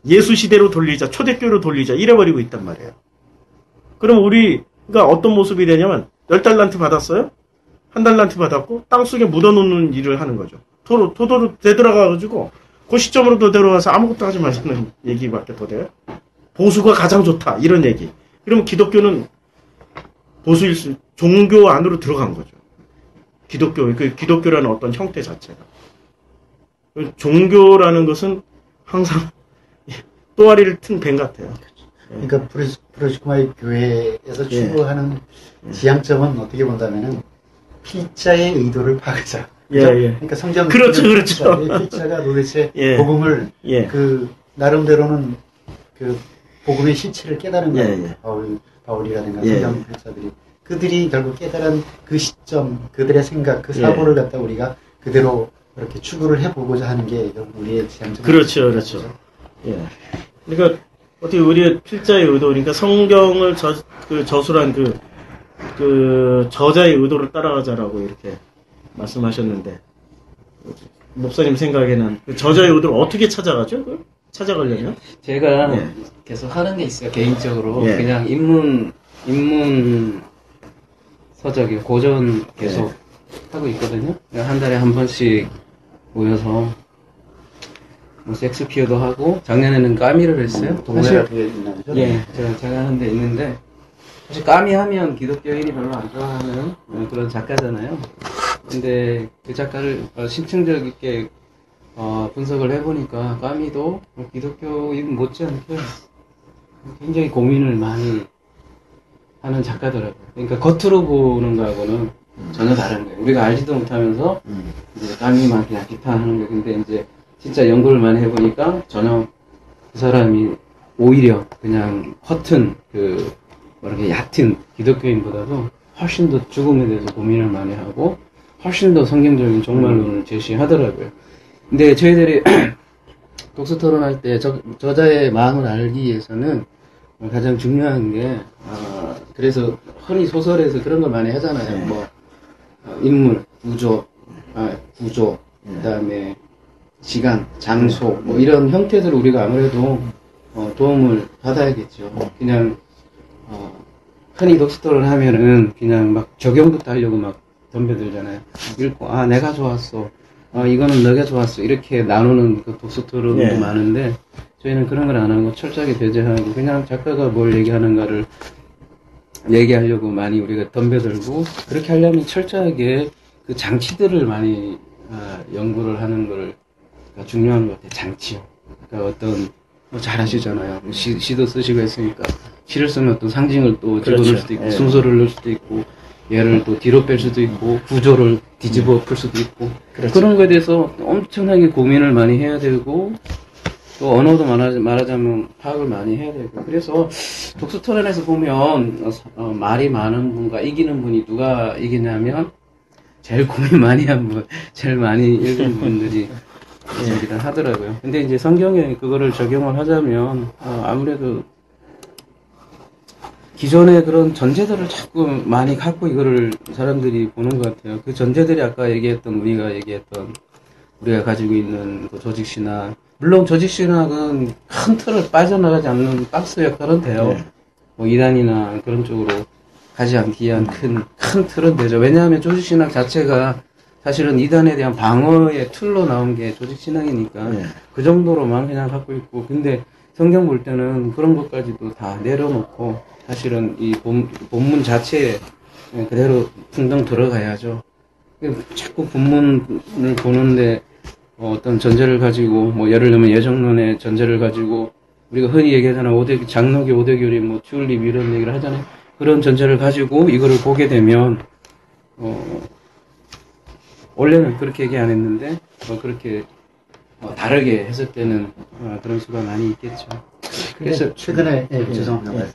예수 시대로 돌리자. 초대교회로 돌리자. 이래버리고 있단 말이에요. 그럼 우리가 어떤 모습이 되냐면 10달란트 받았어요? 1달란트 받았고 땅 속에 묻어놓는 일을 하는 거죠. 도도로 되돌아가가지고 그 시점으로 되돌아가서 아무것도 하지 마시는 얘기밖에 더 돼요. 보수가 가장 좋다. 이런 얘기. 그러면 기독교는 종교 안으로 들어간 거죠. 기독교라는 어떤 형태 자체가. 종교라는 것은 항상 또아리를 튼 뱀 같아요. 그러니까 프로시코마의 교회에서 추구하는 지향점은 어떻게 본다면은 필자의 의도를 파악하자. 그러니까 성경 그렇죠. 필자가 도대체 복음을 그 나름대로는 그 복음의 실체를 깨달은 거예요. 바울이라든가 성경 필자들이 그들이 결국 깨달은 그 시점, 그들의 생각, 그 사고를 갖다 우리가 그대로 이렇게 추구를 해보고자 하는 게 우리의 지향점. 그렇죠. 그러니까 어떻게 우리의 필자의 의도, 그러니까 성경을 저술한 그 저자의 의도를 따라가자라고 이렇게 말씀하셨는데 목사님 생각에는 그 저자의 의도를 어떻게 찾아가죠? 찾아가려면? 제가 계속 하는 게 있어요. 개인적으로 그냥 인문 서적이 고전 계속 하고 있거든요. 한 달에 한 번씩 모여서 뭐 섹스피어도 하고 작년에는 까미를 했어요. 동네 같은 게 있나요? 제가 하는 데 있는데 사실 까미 하면 기독교인이 별로 안 좋아하는 그런 작가잖아요. 근데 그 작가를 심층적 있게 분석을 해보니까 까미도 기독교인 못지않게 굉장히 고민을 많이 하는 작가더라고요. 그러니까 겉으로 보는 거하고는 전혀 다른 거예요. 우리가 알지도 못하면서 이제 까미만 그냥 비판하는 거예요. 근데 이제 진짜 연구를 많이 해보니까 전혀 그 사람이 오히려 그냥 허튼 뭐랄까 얕은 기독교인보다도 훨씬 더 죽음에 대해서 고민을 많이 하고 훨씬 더 성경적인 종말론을 제시하더라고요. 근데 저희들이 독서 토론할 때 저자의 마음을 알기 위해서는 가장 중요한 게 그래서 흔히 소설에서 그런 걸 많이 하잖아요. 뭐 인물, 구조, 그다음에 시간, 장소 뭐 이런 형태들을 우리가 아무래도 도움을 받아야겠죠. 그냥 흔히 독서 토론 하면은 그냥 막 적용부터 하려고 막 덤벼들잖아요. 읽고 내가 좋았어. 이거는 너가 좋았어. 이렇게 나누는 그 독서 토론도 많은데 저희는 그런 걸 안 하고 철저하게 배제하고 그냥 작가가 뭘 얘기하는가를 얘기하려고 많이 우리가 덤벼들고 그렇게 하려면 철저하게 그 장치들을 많이 연구를 하는 걸 중요한 것 같아요. 장치요. 그러니까 어떤 잘 아시잖아요. 시도 쓰시고 했으니까 시를 쓰면 또 상징을 또 집어넣을 수도 있고 순서를 넣을 수도 있고 얘를 또 뒤로 뺄 수도 있고 구조를 뒤집어 풀 수도 있고 그런 거에 대해서 엄청나게 고민을 많이 해야 되고 또 언어도 말하자면 파악을 많이 해야 되고 그래서 독서 토론에서 보면 말이 많은 분과 이기는 분이 누가 이기냐면 제일 고민 많이 한 분, 제일 많이 읽은 분들이 얘기를 하더라고요. 근데 이제 성경에 그거를 적용을 하자면 아무래도 기존의 그런 전제들을 자꾸 많이 갖고 이거를 사람들이 보는 것 같아요. 그 전제들이 아까 우리가 가지고 있는 그 조직신학, 물론 조직신학은 큰 틀을 빠져나가지 않는 박스 역할은 돼요. 네. 뭐 이단이나 그런 쪽으로 가지 않기 위한 큰 틀은 되죠. 왜냐하면 조직신학 자체가 사실은 이단에 대한 방어의 툴로 나온 게 조직신학이니까 네. 그 정도로만 그냥 갖고 있고, 근데 성경 볼 때는 그런 것까지도 다 내려놓고 사실은 이 본문 자체에 그대로 풍덩 들어가야죠. 자꾸 본문을 보는데 어떤 전제를 가지고, 뭐 예를 들면 예정론의 전제를 가지고 우리가 흔히 얘기하잖아, 장로교 오대교리 뭐 튤립 이런 얘기를 하잖아요. 그런 전제를 가지고 이거를 보게 되면 원래는 그렇게 얘기 안 했는데 그렇게 다르게 해석되는 그런 수가 많이 있겠죠. 그래서 최근에 죄송합니다.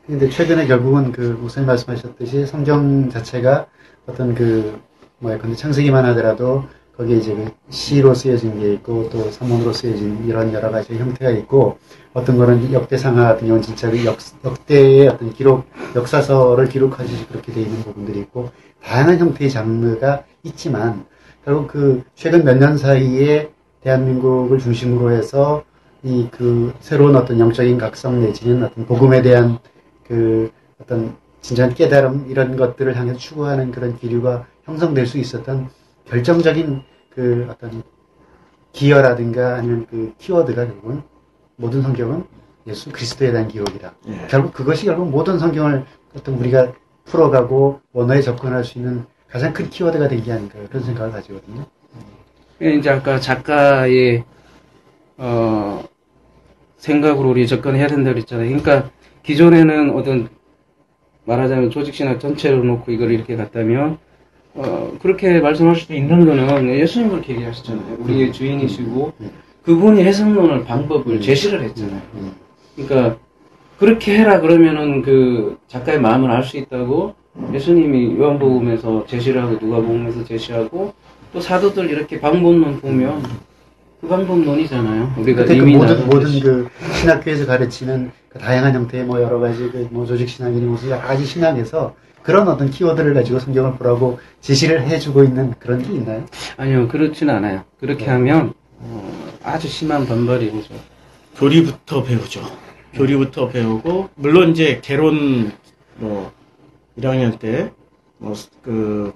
근데 최근에 결국은 그 목사님 말씀하셨듯이 성경 자체가 어떤 근데 창세기만 하더라도 거기에 이제 그 시로 쓰여진 게 있고 또 산문으로 쓰여진 이런 여러 가지 형태가 있고, 어떤 거는 역대상하 같은 경우는 진짜 역대의 어떤 역사서를 기록하듯이 그렇게 되어 있는 부분들이 있고, 다양한 형태의 장르가 있지만, 결국 최근 몇 년 사이에 대한민국을 중심으로 해서 새로운 어떤 영적인 각성 내지는 어떤 복음에 대한 어떤 진정한 깨달음 이런 것들을 향해서 추구하는 그런 기류가 형성될 수 있었던 결정적인 어떤 기여라든가 아니면 키워드가 결국은 모든 성경은 예수 그리스도에 대한 기록이다. 예. 그것이 결국 모든 성경을 어떤 우리가 풀어가고 원어에 접근할 수 있는 가장 큰 키워드가 된 게 아닌가, 그런 생각을 가지거든요. 이제 아까 작가의 생각으로 우리 접근해야 된다고 그랬잖아요. 그러니까 기존에는 어떤 말하자면 조직신학 전체로 놓고 이걸 이렇게 갔다면 그렇게 말씀할 수도 있는 거는 예수님 그렇게 얘기하셨잖아요. 우리의 주인이시고 그분이 해석론을 방법을 제시를 했잖아요. 그러니까 그렇게 해라 그러면은 그 작가의 마음을 알 수 있다고 예수님이 요한복음에서 제시를 하고 누가복음에서 제시하고 또 사도들 이렇게 방법론 보면 그 방법론이잖아요. 우리가 이미 모든 신학교에서 가르치는 다양한 형태의 여러 가지 조직 신학이니 무슨 여러 가지 신학에서 그런 어떤 키워드를 가지고 성경을 보라고 제시를 해주고 있는 그런 게 있나요? 아니요, 그렇지는 않아요. 그렇게 하면 아주 심한 반발이 오죠. 교리부터 배우죠. 교리부터 배우고, 물론 이제 개론 1학년 때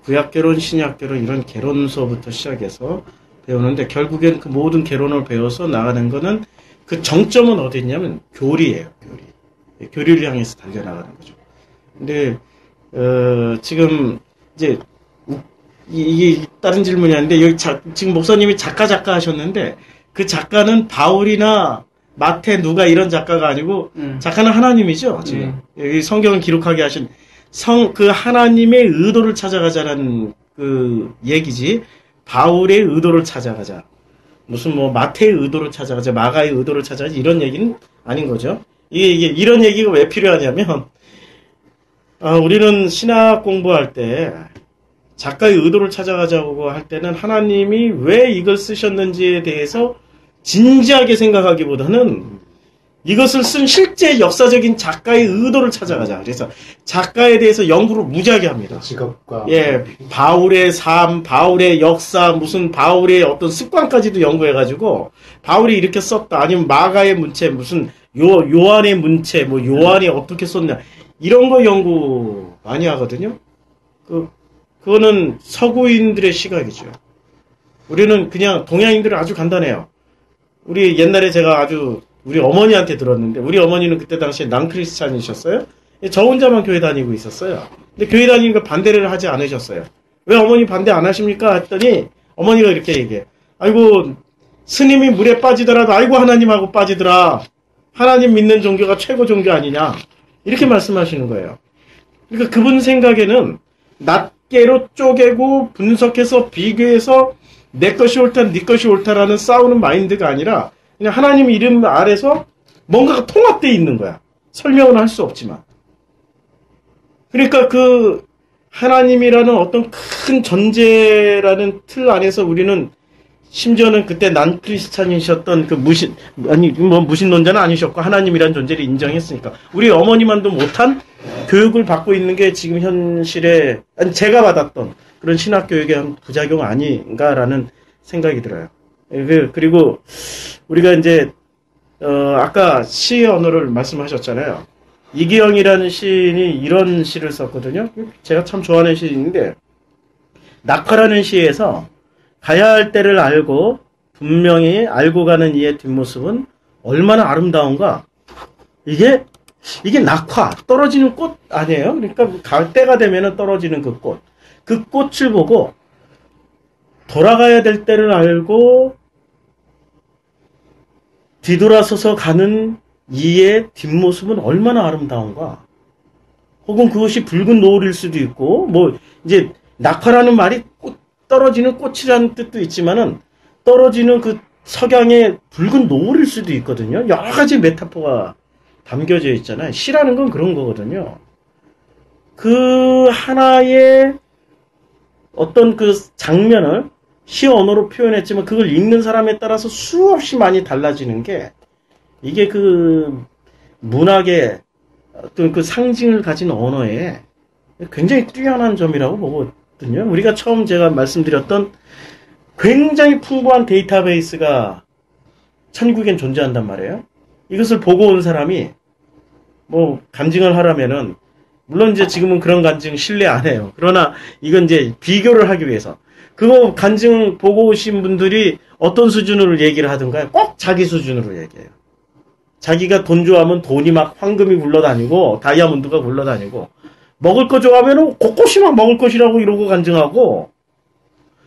구약개론, 신약개론 이런 개론서부터 시작해서 배우는데, 결국엔 그 모든 개론을 배워서 나가는 거는 그 정점은 어디 있냐면 교리예요. 교리를 향해서 달려나가는 거죠. 근데 지금 이제 이게 다른 질문이 아닌데, 여기 지금 목사님이 작가 하셨는데, 그 작가는 바울이나 마태, 누가 이런 작가가 아니고 작가는 하나님이죠. 지금 여기 성경을 기록하게 하신 그 하나님의 의도를 찾아가자라는 그 얘기지, 바울의 의도를 찾아가자, 무슨 마태의 의도를 찾아가자, 마가의 의도를 찾아가자, 이런 얘기는 아닌 거죠. 이런 얘기가 왜 필요하냐면, 우리는 신학 공부할 때 작가의 의도를 찾아가자고 할 때는 하나님이 왜 이걸 쓰셨는지에 대해서 진지하게 생각하기보다는 이것을 쓴 실제 역사적인 작가의 의도를 찾아가자. 그래서 작가에 대해서 연구를 무지하게 합니다. 직업과 바울의 삶, 바울의 역사, 무슨 바울의 어떤 습관까지도 연구해가지고 바울이 이렇게 썼다, 아니면 마가의 문체, 무슨 요한의 문체, 요한이 어떻게 썼냐, 이런 거 연구 많이 하거든요. 그거는 서구인들의 시각이죠. 우리는 그냥 동양인들은 아주 간단해요. 우리 옛날에 제가 우리 어머니한테 들었는데, 우리 어머니는 그때 당시에 남크리스찬이셨어요. 저 혼자만 교회 다니고 있었어요. 근데 교회 다니는 걸 반대를 하지 않으셨어요. 왜 어머니 반대 안 하십니까? 했더니 어머니가 이렇게 얘기해. 아이고, 스님이 물에 빠지더라도 아이고 하나님하고 빠지더라. 하나님 믿는 종교가 최고 종교 아니냐. 이렇게 말씀하시는 거예요. 그러니까 그분 생각에는 낱개로 쪼개고 분석해서 비교해서 내 것이 옳다, 네 것이 옳다라는 싸우는 마인드가 아니라 그냥 하나님 이름 아래서 뭔가가 통합되어 있는 거야. 설명은 할 수 없지만. 그러니까 그 하나님이라는 어떤 큰 전제라는 틀 안에서 우리는, 심지어는 그때 난 크리스찬이셨던 무신론자는 아니셨고 하나님이라는 존재를 인정했으니까 우리 어머니만도 못한 교육을 받고 있는 게 지금 현실에, 아니, 제가 받았던 그런 신학 교육의 한 부작용 아닌가라는 생각이 들어요. 그리고 우리가 이제 아까 시의 언어를 말씀하셨잖아요. 이기영이라는 시인이 이런 시를 썼거든요. 제가 참 좋아하는 시인인데, 낙화라는 시에서 가야 할 때를 알고 분명히 알고 가는 이의 뒷모습은 얼마나 아름다운가. 이게 낙화, 떨어지는 꽃 아니에요? 그러니까 갈 때가 되면은 떨어지는 그 꽃. 그 꽃을 보고 돌아가야 될 때를 알고 뒤돌아서서 가는 이의 뒷모습은 얼마나 아름다운가. 혹은 그것이 붉은 노을일 수도 있고, 뭐 이제 낙화라는 말이 떨어지는 꽃이라는 뜻도 있지만은 떨어지는 그 석양의 붉은 노을일 수도 있거든요. 여러 가지 메타포가 담겨져 있잖아요. 시라는 건 그런 거거든요. 그 하나의 어떤 그 장면을 시 언어로 표현했지만 그걸 읽는 사람에 따라서 수없이 많이 달라지는 게 이게 그 문학의 어떤 그 상징을 가진 언어에 굉장히 뛰어난 점이라고 보거든요. 우리가 처음 제가 말씀드렸던 굉장히 풍부한 데이터베이스가 천국엔 존재한단 말이에요. 이것을 보고 온 사람이 뭐 간증을 하라면은 물론 이제 지금은 그런 간증 신뢰 안 해요. 그러나 이건 이제 비교를 하기 위해서 그거 간증 보고 오신 분들이 어떤 수준으로 얘기를 하든가요? 꼭 자기 수준으로 얘기해요. 자기가 돈 좋아하면 돈이 막 황금이 굴러다니고 다이아몬드가 굴러다니고 먹을 거 좋아하면 곳곳이 막 먹을 것이라고 이러고 간증하고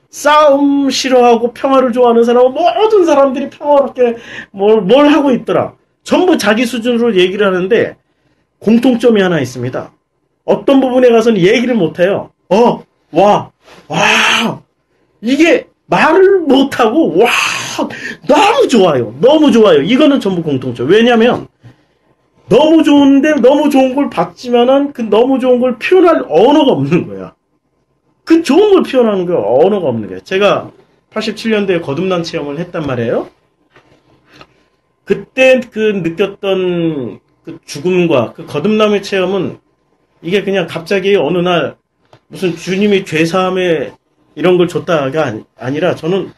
싸움 싫어하고 평화를 좋아하는 사람은 모든 사람들이 평화롭게 뭘 하고 있더라. 전부 자기 수준으로 얘기를 하는데 공통점이 하나 있습니다. 어떤 부분에 가서는 얘기를 못해요. 이게 말을 못하고, 너무 좋아요. 너무 좋아요. 이거는 전부 공통점. 왜냐면, 너무 좋은데, 너무 좋은 걸 봤지만은, 그 너무 좋은 걸 표현할 언어가 없는 거야. 그 좋은 걸 표현하는 게 언어가 없는 거야. 제가 87년도에 거듭난 체험을 했단 말이에요. 그때 그 느꼈던 그 죽음과 그 거듭남의 체험은, 이게 그냥 갑자기 어느 날, 무슨 주님이 죄사함에 이런 걸 줬다가 아니라 저는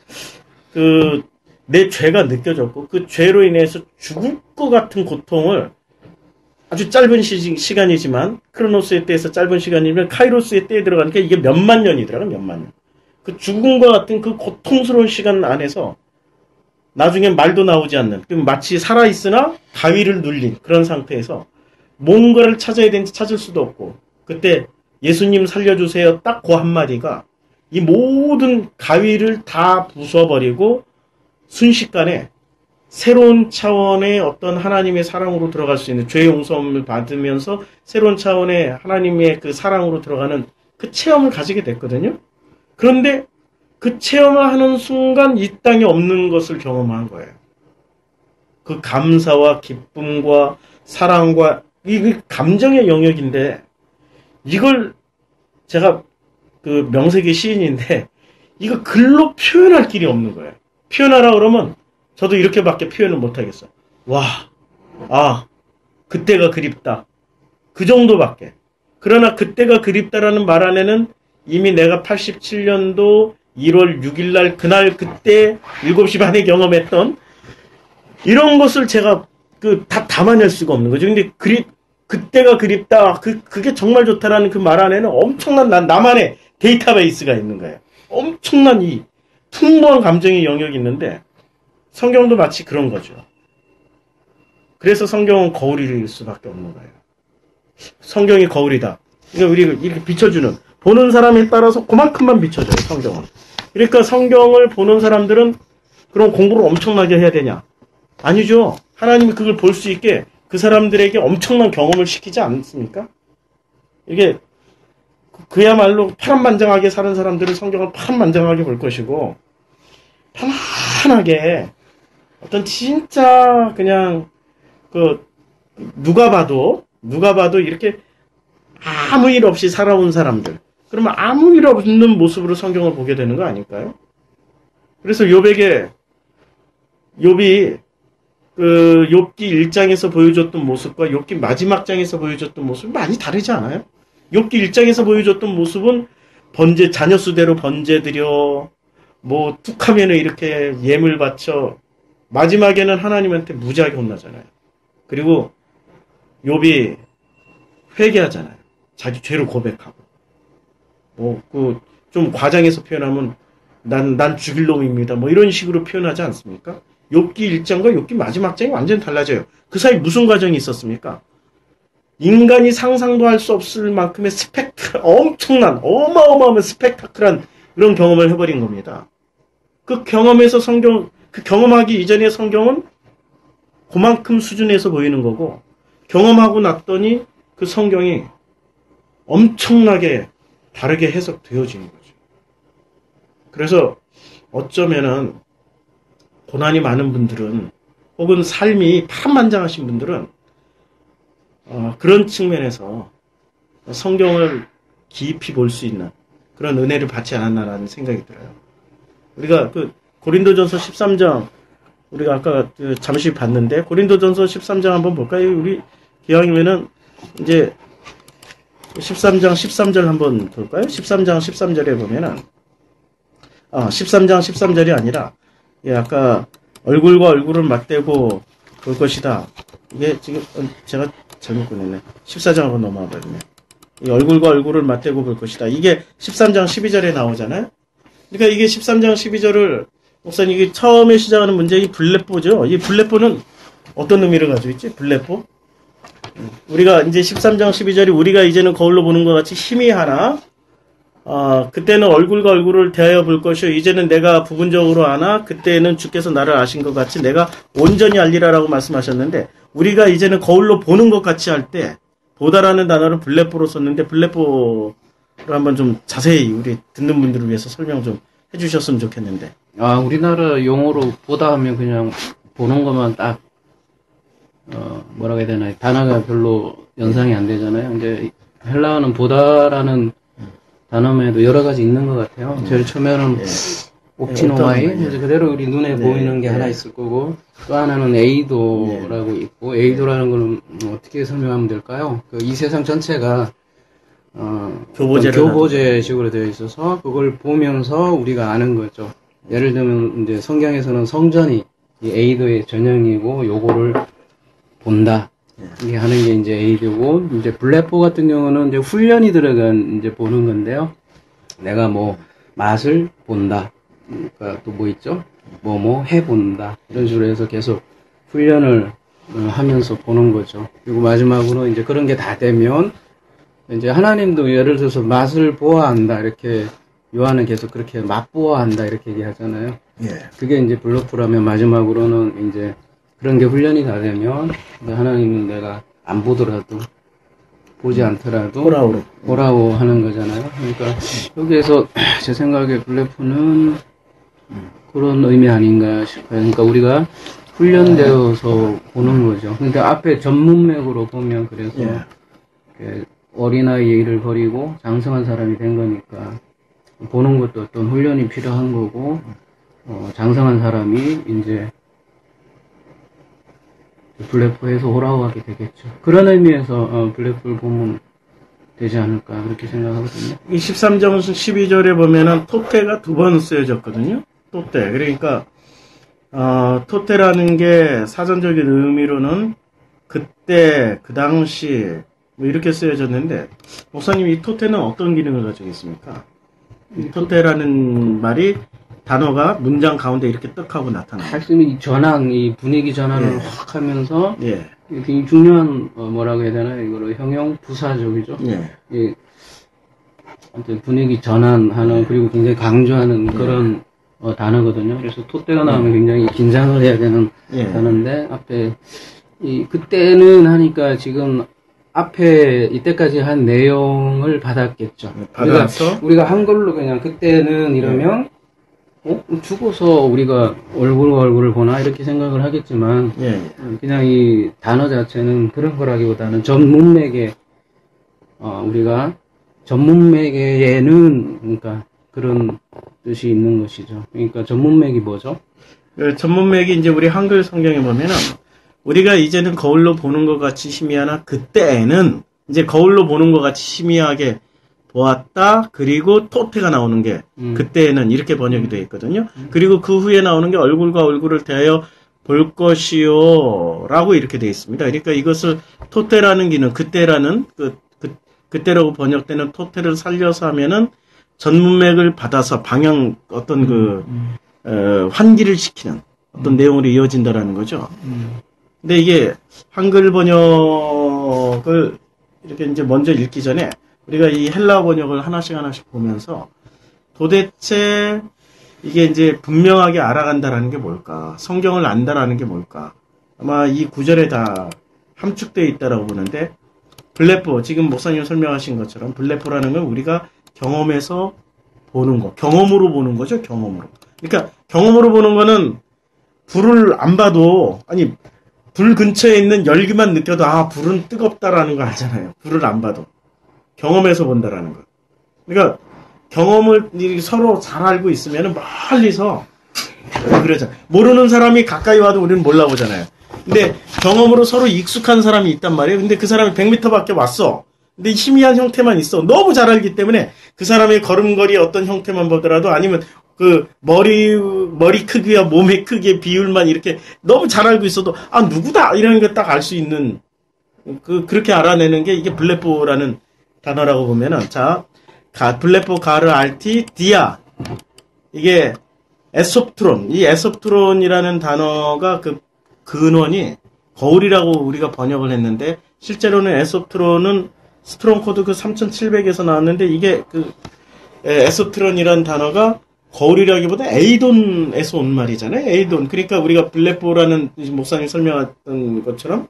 내 죄가 느껴졌고 그 죄로 인해서 죽을 것 같은 고통을 아주 짧은 시간이지만 크로노스의 때에서 짧은 시간이면 카이로스의 때에 들어가니까 이게 몇만 년이더라고요. 몇만 년. 그 죽음과 같은 그 고통스러운 시간 안에서 나중에 말도 나오지 않는 마치 살아있으나 가위를 눌린 그런 상태에서 뭔가를 찾아야 되는지 찾을 수도 없고 그때 예수님 살려주세요 딱 그 한마디가 이 모든 가위를 다 부숴버리고 순식간에 새로운 차원의 어떤 하나님의 사랑으로 들어갈 수 있는 죄의 용서함을 받으면서 새로운 차원의 하나님의 그 사랑으로 들어가는 그 체험을 가지게 됐거든요. 그런데 그 체험을 하는 순간 이 땅에 없는 것을 경험한 거예요. 그 감사와 기쁨과 사랑과 이 감정의 영역인데 이걸 제가 그 명색의 시인인데 이거 글로 표현할 길이 없는 거예요. 표현하라 그러면 저도 이렇게밖에 표현을 못하겠어. 그때가 그립다. 그 정도밖에. 그러나 그때가 그립다라는 말 안에는 이미 내가 87년도 1월 6일 날 그날 그때 7시 반에 경험했던 이런 것을 제가 다 담아낼 수가 없는 거죠. 근데 그때가 그립다. 그게 정말 좋다라는 그 말 안에는 엄청난 나만의 데이터베이스가 있는 거예요. 엄청난 이 풍부한 감정의 영역이 있는데 성경도 마치 그런 거죠. 그래서 성경은 거울일 수밖에 없는 거예요. 성경이 거울이다. 그러니까 우리를 이렇게 비춰주는 보는 사람에 따라서 그만큼만 비춰줘요. 성경은. 그러니까 성경을 보는 사람들은 그런 공부를 엄청나게 해야 되냐? 아니죠. 하나님이 그걸 볼 수 있게 그 사람들에게 엄청난 경험을 시키지 않습니까? 이게 그야말로 파란만장하게 사는 사람들은 성경을 파란만장하게 볼 것이고 편안하게 어떤 진짜 그냥 누가 봐도 이렇게 아무 일 없이 살아온 사람들 그러면 아무 일 없는 모습으로 성경을 보게 되는 거 아닐까요? 그래서 욥이 욥기 1장에서 보여줬던 모습과 욥기 마지막 장에서 보여줬던 모습이 많이 다르지 않아요? 욥기 1장에서 보여줬던 모습은 자녀 수대로 번제드려, 툭하면은 이렇게 예물 바쳐, 마지막에는 하나님한테 무지하게 혼나잖아요. 그리고 욥이 회개하잖아요. 자기 죄를 고백하고. 좀 과장해서 표현하면, 난 죽일 놈입니다. 이런 식으로 표현하지 않습니까? 욥기 1장과 욥기 마지막 장이 완전히 달라져요. 그 사이 무슨 과정이 있었습니까? 인간이 상상도 할 수 없을 만큼의 엄청난, 어마어마한 스펙타클한 그런 경험을 해버린 겁니다. 그 경험하기 이전의 성경은 그만큼 수준에서 보이는 거고, 경험하고 났더니 그 성경이 엄청나게 다르게 해석되어지는 거죠. 그래서 어쩌면은 고난이 많은 분들은, 혹은 삶이 파란만장하신 분들은 그런 측면에서 성경을 깊이 볼 수 있는 그런 은혜를 받지 않았나라는 생각이 들어요. 우리가 고린도전서 13장, 우리가 아까 잠시 봤는데, 고린도전서 13장 한번 볼까요? 우리 기왕이면은 이제 13장 13절 한번 볼까요? 13장 13절에 보면은 13장 13절이 아니라, 아까 얼굴과 얼굴을 맞대고 볼 것이다. 이게 지금 제가 잘못 꺼냈네. 14장으로 넘어와 버렸네. 이 얼굴과 얼굴을 맞대고 볼 것이다. 이게 13장 12절에 나오잖아요. 그러니까 이게 13장 12절을 목사님, 이게 처음에 시작하는 문제가 블레포죠. 이 블레포는 어떤 의미를 가지고 있지? 블레포? 우리가 이제 13장 12절이 우리가 이제는 거울로 보는 것 같이 희미하나, 그때는 얼굴과 얼굴을 대하여 볼 것이요. 이제는 내가 부분적으로 아나, 그때는 주께서 나를 아신 것 같이 내가 온전히 알리라라고 말씀하셨는데, 우리가 이제는 거울로 보는 것 같이 할 때, 보다라는 단어를 블레포로 썼는데, 블레포를 한번 좀 자세히 우리 듣는 분들을 위해서 설명 좀 해주셨으면 좋겠는데. 우리나라 용어로 보다 하면 그냥 보는 것만 딱, 뭐라고 해야 되나, 단어가 별로 연상이 안 되잖아요. 이제 헬라어는 보다라는 단어에도 여러 가지 있는 것 같아요. 제일 처음에는 옵티노마이, 그대로 우리 눈에 보이는 게 하나 있을 거고, 또 하나는 에이도라고 있고, 에이도라는 걸 어떻게 설명하면 될까요? 이 세상 전체가 교보제식으로 되어 있어서 그걸 보면서 우리가 아는 거죠. 예를 들면 이제 성경에서는 성전이 이 에이도의 전형이고, 요거를 본다. 이게 하는 게 이제 에이드고, 이제 블레포 같은 경우는 이제 훈련이 들어간 이제 보는 건데요. 내가 맛을 본다. 그러니까 또 뭐 있죠? 해본다. 이런 식으로 해서 계속 훈련을 하면서 보는 거죠. 그리고 마지막으로 이제 그런 게 다 되면, 이제 하나님도 예를 들어서 맛을 보아한다. 이렇게 요한은 계속 그렇게 맛보아한다. 이렇게 얘기하잖아요. 그게 이제 블레포라면 마지막으로는 이제 그런 게 훈련이 다 되면, 하나님은 내가 안 보더라도, 보지 않더라도, 보라고 하는 거잖아요. 그러니까, 여기에서 제 생각에 블레포는 그런 의미 아닌가 싶어요. 그러니까 우리가 훈련되어서 보는 거죠. 그러니까 앞에 전문맥으로 보면, 그래서, 어린아이의 일을 버리고 장성한 사람이 된 거니까, 보는 것도 어떤 훈련이 필요한 거고, 장성한 사람이 이제, 블레포에서 오라고 하게 되겠죠. 그런 의미에서 블레포를 보면 되지 않을까 그렇게 생각하거든요. 이 13장 12절에 보면은 토테가 2번 쓰여졌거든요. 토테. 그러니까 토테라는 게 사전적인 의미로는 그때, 그 당시 이렇게 쓰여졌는데, 목사님, 이 토테는 어떤 기능을 가지고 있습니까? 이 토테라는 말이, 단어가 문장 가운데 이렇게 떡 하고 나타나요. 사실 이 전환, 이 분위기 전환을 확 하면서 굉장히 중요한 뭐라고 해야 되나, 이거를 형용 부사적이죠. 아무튼 분위기 전환하는, 그리고 굉장히 강조하는 그런 단어거든요. 그래서 토대가 나오면 굉장히 긴장을 해야 되는 단어인데, 앞에 그때는 하니까 지금 앞에 이때까지 한 내용을 받았겠죠. 받아서 우리가 한글로 그냥 그때는 이러면 죽어서 우리가 얼굴과 얼굴을 보나 이렇게 생각을 하겠지만 그냥 이 단어 자체는 그런 거라기보다는 전문맥에 우리가 전문맥에는 그러니까 그런 뜻이 있는 것이죠. 그러니까 전문맥이 뭐죠? 전문맥이 이제 우리 한글 성경에 보면은 우리가 이제는 거울로 보는 것 같이 희미하나 그때에는 이제 거울로 보는 것 같이 희미하게 보았다. 그리고 토테가 나오는 게 그때에는 이렇게 번역이 되어 있거든요. 그리고 그 후에 나오는 게 얼굴과 얼굴을 대하여 볼 것이요 라고 이렇게 되어 있습니다. 그러니까 이것을 토테라는 기능, 그때라는 그때라고 번역되는 토테를 살려서 하면은 전문맥을 받아서 방향 어떤 환기를 시키는 어떤 내용으로 이어진다라는 거죠. 근데 이게 한글 번역을 이렇게 이제 먼저 읽기 전에 우리가 이 헬라어 번역을 하나씩 보면서 도대체 이게 이제 분명하게 알아간다라는 게 뭘까? 성경을 안다라는 게 뭘까? 아마 이 구절에 다 함축되어 있다라고 보는데, 블레포, 지금 목사님 설명하신 것처럼 블레포라는 건 우리가 경험해서 보는 거, 경험으로 보는 거죠, 경험으로. 그러니까 경험으로 보는 거는 불을 안 봐도, 아니, 불 근처에 있는 열기만 느껴도 아, 불은 뜨겁다라는 거 알잖아요. 불을 안 봐도. 경험해서 본다라는 거. 그러니까 경험을 서로 잘 알고 있으면 멀리서 그러죠. 모르는 사람이 가까이 와도 우리는 몰라보잖아요. 근데 경험으로 서로 익숙한 사람이 있단 말이에요. 근데 그 사람이 100m밖에 왔어. 근데 희미한 형태만 있어. 너무 잘 알기 때문에 그 사람의 걸음걸이 어떤 형태만 보더라도 아니면 그 머리 크기와 몸의 크기의 비율만 이렇게 너무 잘 알고 있어도 아, 누구다! 이런 거 딱 알 수 있는 그렇게 알아내는 게 이게 블레포라는 단어라고 보면은, 자, 블레포 가르 알티 디아. 이게 에소프트론. 이 에소프트론이라는 단어가 그 근원이 거울이라고 우리가 번역을 했는데, 실제로는 에소프트론은 스트롱 코드 그 3700에서 나왔는데, 이게 에소프트론이라는 단어가 거울이라기보다 에이돈에서 온 말이잖아요. 에이돈. 그러니까 우리가 블레포라는 목사님 설명했던 것처럼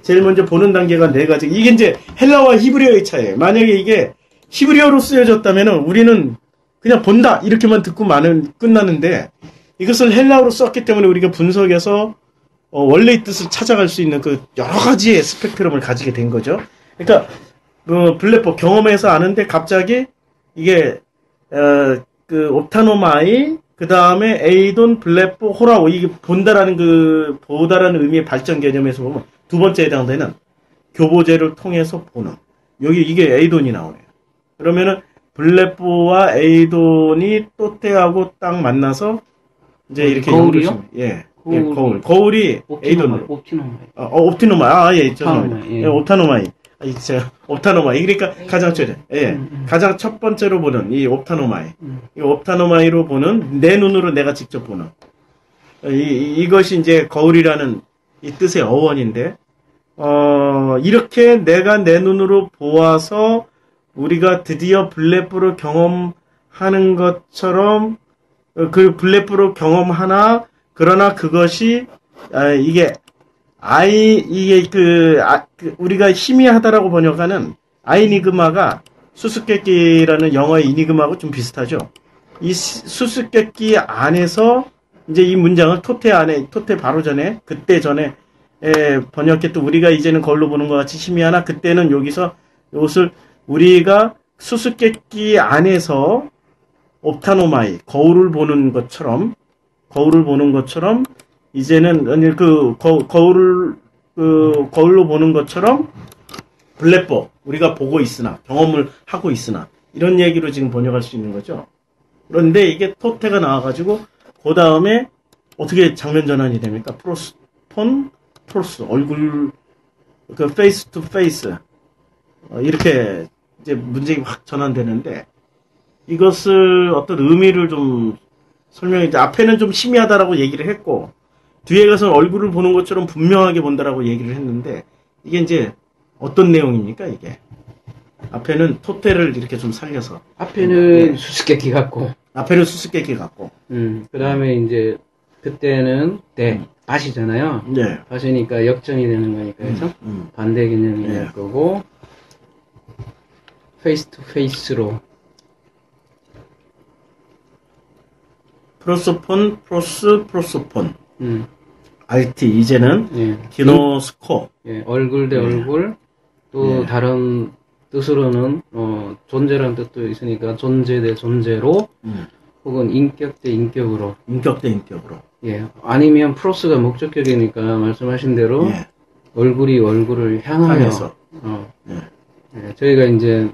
제일 먼저 보는 단계가 네 가지. 이게 이제 헬라어와 히브리어의 차이예요. 만약에 이게 히브리어로 쓰여졌다면은 우리는 그냥 본다 이렇게만 듣고 끝나는데, 이것을 헬라어로 썼기 때문에 우리가 분석해서 원래의 뜻을 찾아갈 수 있는 그 여러 가지의 스펙트럼을 가지게 된 거죠. 그러니까 블레포 경험해서 아는데 갑자기 이게 옵타노마이 그 다음에 에이돈 블레포 호라오, 이게 본다라는 보다라는 의미의 발전 개념에서 보면 두 번째에 해당되는 교보제를 통해서 보는, 여기 이게 에이돈이 나오네요. 그러면은 블레포와 에이돈이 또테하고 딱 만나서 이제 이렇게 거울이요? 거울이 에이돈. 옵티노마이. 예, 죄송합니다. 옵타노마이. 옵타노마이. 그러니까 가장 가장 첫 번째로 보는 이 옵타노마이. 이 옵타노마이로 보는, 내 눈으로 내가 직접 보는. 이것이 이제 거울이라는 이 뜻의 어원인데, 이렇게 내가 내 눈으로 보아서 우리가 드디어 블레포를 경험하는 것처럼 그 블레포를 경험하나, 그러나 그것이 이게 우리가 희미하다라고 번역하는 아이니그마가 수수께끼라는 영어의 이니그마하고 좀 비슷하죠. 이 수수께끼 안에서 이제 이 문장을 토테 바로 전에, 그때 전에 번역했던, 우리가 이제는 거울로 보는 것 같이 희미하나 그때는 여기서 이것을 우리가 수수께끼 안에서 옵타노마이, 거울을 보는 것처럼 이제는 거울로 보는 것처럼 블레포, 우리가 보고 있으나, 경험을 하고 있으나, 이런 얘기로 지금 번역할 수 있는 거죠. 그런데 이게 토테가 나와가지고 그 다음에 어떻게 장면 전환이 됩니까? 프로스, 얼굴, 페이스 투 페이스, 이렇게 이제 문제가 확 전환되는데, 이것을 어떤 의미를 좀 설명해, 앞에는 좀 희미하다라고 얘기를 했고, 뒤에 가서는 얼굴을 보는 것처럼 분명하게 본다라고 얘기를 했는데, 이게 이제 어떤 내용입니까, 이게? 앞에는 토테를 이렇게 좀 살려서. 앞에는 수수께끼 같고. 그 다음에 이제, 그때는 밭이잖아요. 네. 밭이니까 역전이 되는 거니까, 그래서 반대 개념이 될 거고, 페이스 투 페이스로. 프로소폰. RT, 이제는, 기노스코. 얼굴 대 얼굴, 또 다른 뜻으로는, 존재라는 뜻도 있으니까, 존재 대 존재로, 혹은 인격 대 인격으로. 예. 아니면 프로스가 목적격이니까 말씀하신 대로 예. 얼굴이 얼굴을 향하여. 향해서. 예. 예, 저희가 이제